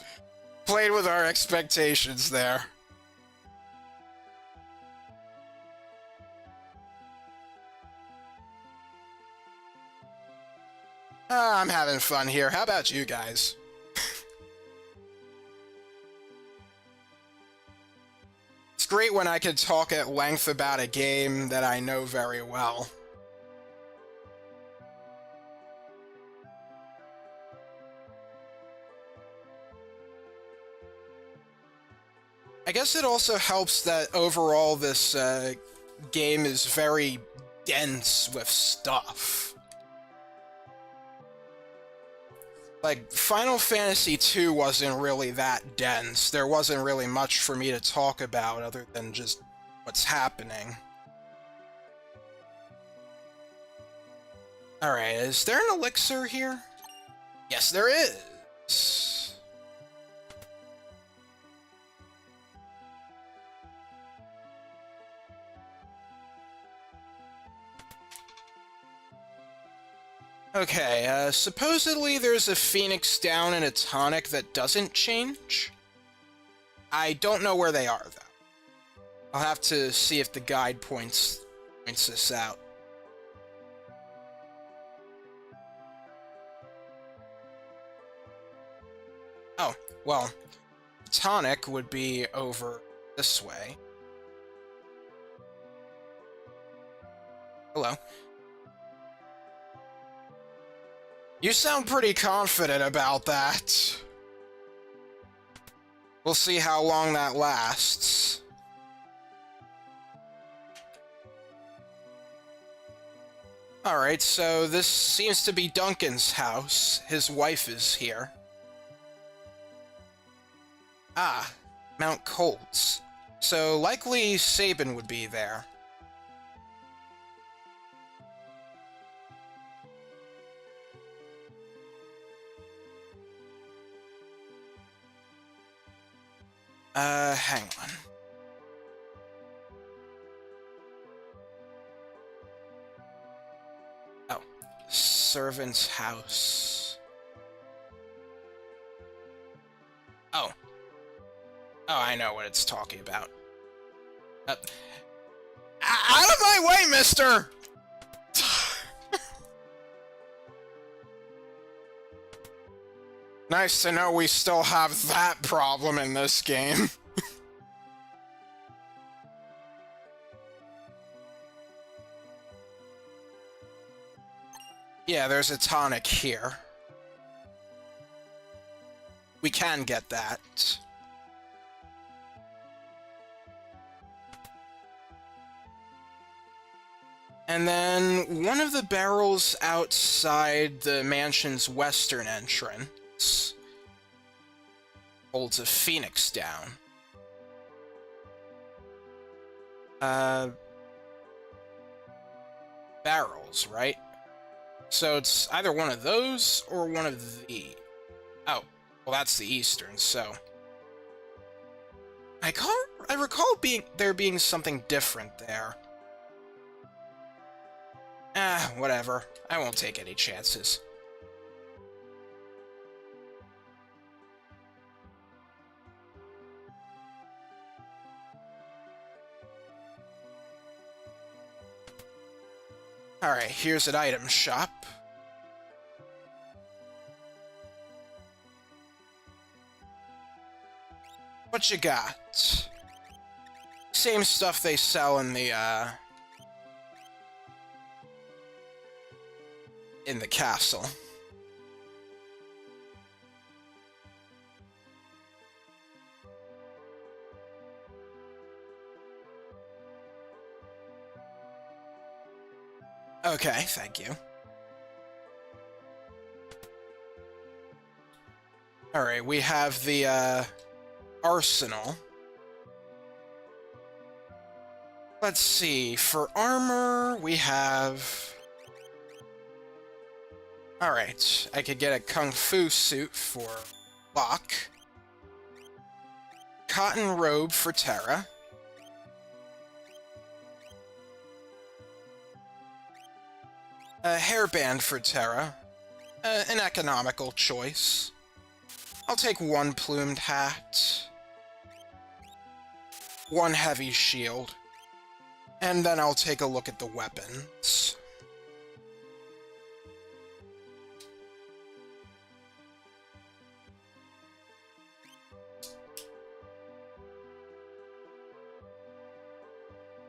played with our expectations there. I'm having fun here. How about you guys? It's great when I can talk at length about a game that I know very well. I guess it also helps that overall this game is very dense with stuff. Like, Final Fantasy II wasn't really that dense. There wasn't really much for me to talk about other than just what's happening. Alright, is there an elixir here? Yes, there is! Okay, supposedly there's a phoenix down and a tonic that doesn't change. I don't know where they are, though. I'll have to see if the guide points this out. Oh, well, tonic would be over this way. Hello. You sound pretty confident about that. We'll see how long that lasts. Alright, so this seems to be Duncan's house. His wife is here. Ah, Mount Colts. So likely Sabin would be there. Hang on. Oh, servant's house. Oh. Oh, I know what it's talking about. Out of my way, mister! Nice to know we still have that problem in this game. Yeah, there's a tonic here. We can get that. And then one of the barrels outside the mansion's western entrance holds a phoenix down. Barrels, right? So it's either one of those or one of the... Oh, well that's the eastern, so... I recall there being something different there. Whatever. I won't take any chances. Alright, here's an item shop. What you got? Same stuff they sell in the castle. Okay, thank you. Alright, we have the, arsenal. Let's see, for armor, we have... Alright, I could get a kung fu suit for Locke. Cotton robe for Terra. A hairband for Terra. An economical choice. I'll take one plumed hat. One heavy shield. And then I'll take a look at the weapons.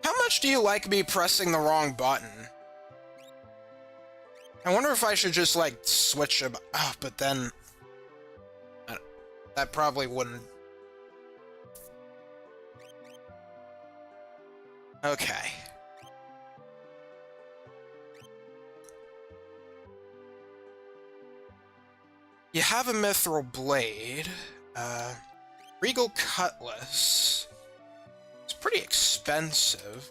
How much do you like me pressing the wrong button? I wonder if I should just, like, switch them up, but then... that probably wouldn't... Okay. You have a mithril blade, regal cutlass. It's pretty expensive.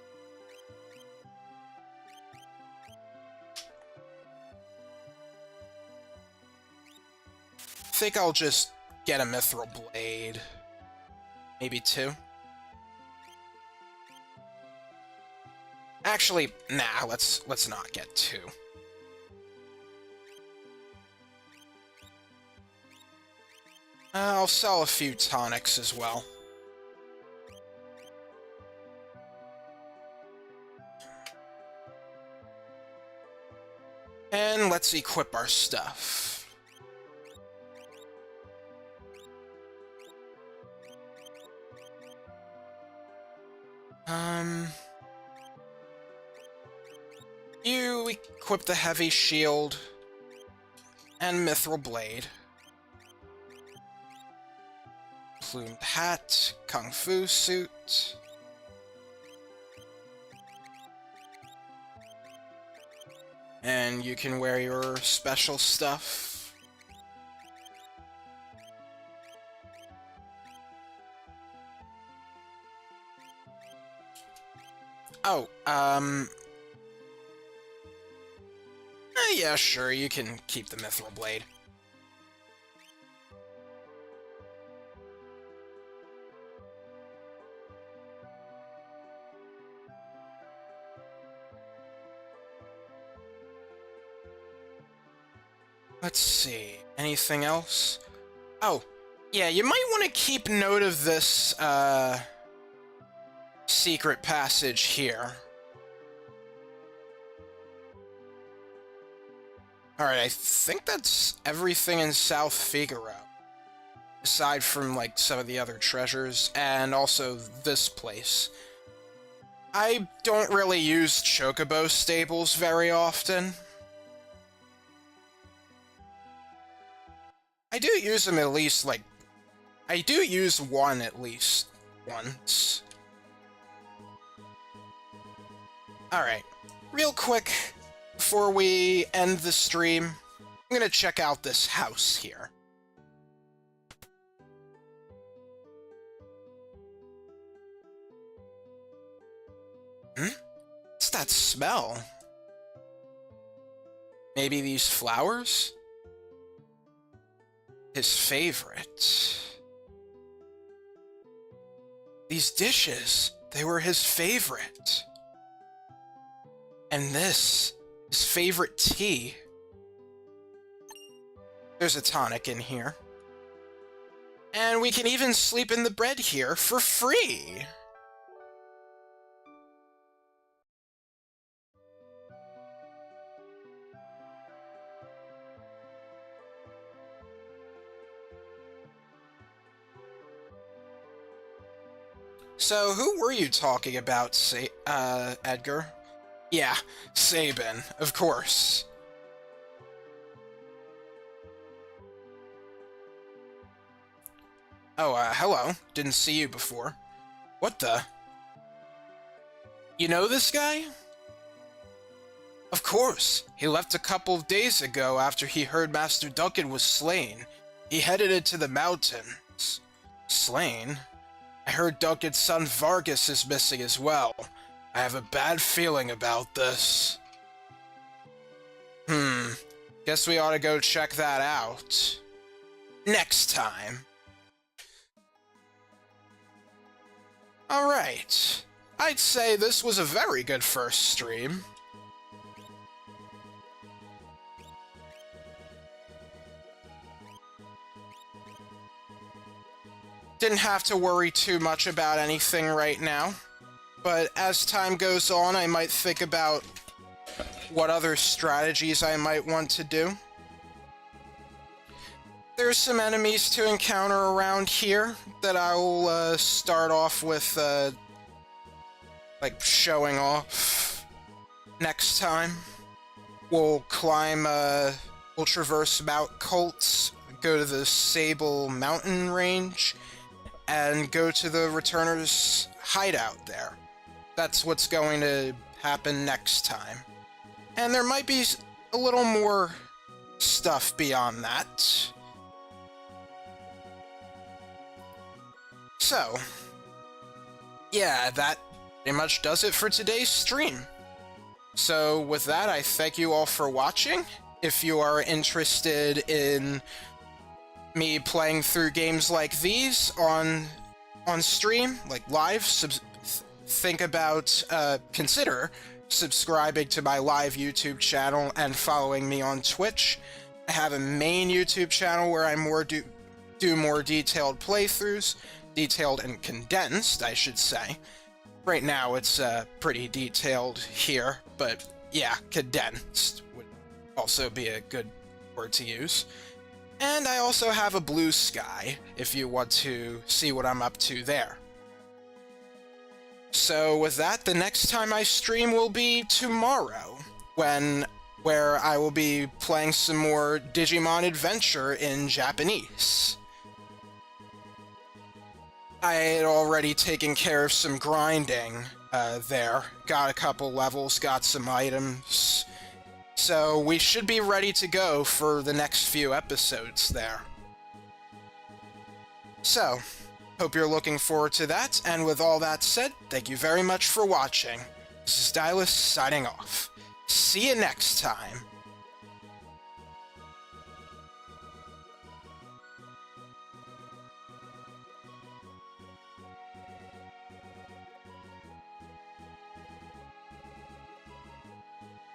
I think I'll just get a mithril blade. Maybe 2. Actually, nah, let's not get 2. I'll sell a few tonics as well. And let's equip our stuff. You equip the heavy shield and mithril blade. Plumed hat, kung fu suit. And you can wear your special stuff. Oh, yeah, sure, you can keep the mithril blade. Let's see, anything else? Oh, yeah, you might want to keep note of this, secret passage here. Alright, I think that's everything in South Figaro. Aside from, like, some of the other treasures, and also this place. I don't really use chocobo stables very often. I do use them at least, like... I do use one at least once. Alright, real quick, before we end the stream, I'm gonna check out this house here. What's that smell? Maybe these flowers? His favorite. These dishes, they were his favorite. And this, his favorite tea. There's a tonic in here. And we can even sleep in the bed here for free. So, who were you talking about, Edgar? Yeah, Sabin, of course. Oh, hello. Didn't see you before. What the? You know this guy? Of course. He left a couple of days ago after he heard Master Duncan was slain. He headed into the mountains. Slain? I heard Duncan's son Vargas is missing as well. I have a bad feeling about this. Guess we ought to go check that out. Next time. Alright. I'd say this was a very good first stream. Didn't have to worry too much about anything right now, but as time goes on, I might think about what other strategies I might want to do. There's some enemies to encounter around here that I'll start off with, like, showing off next time. We'll climb, we'll traverse Mount Colts, go to the Sable Mountain Range, and go to the Returners' hideout there. That's what's going to happen next time. And there might be a little more stuff beyond that. So, yeah, that pretty much does it for today's stream. So with that, I thank you all for watching. If you are interested in me playing through games like these on stream, like live, consider subscribing to my live YouTube channel and following me on Twitch. I have a main YouTube channel where I do more detailed playthroughs, detailed and condensed, I should say. Right now it's pretty detailed here, but yeah, condensed would also be a good word to use. And I also have a Blue Sky, if you want to see what I'm up to there. So with that, the next time I stream will be tomorrow, where I will be playing some more Digimon Adventure in Japanese. I had already taken care of some grinding there. Got a couple levels, got some items. So we should be ready to go for the next few episodes there. So, hope you're looking forward to that, and with all that said, thank you very much for watching. This is Stylus signing off. See you next time.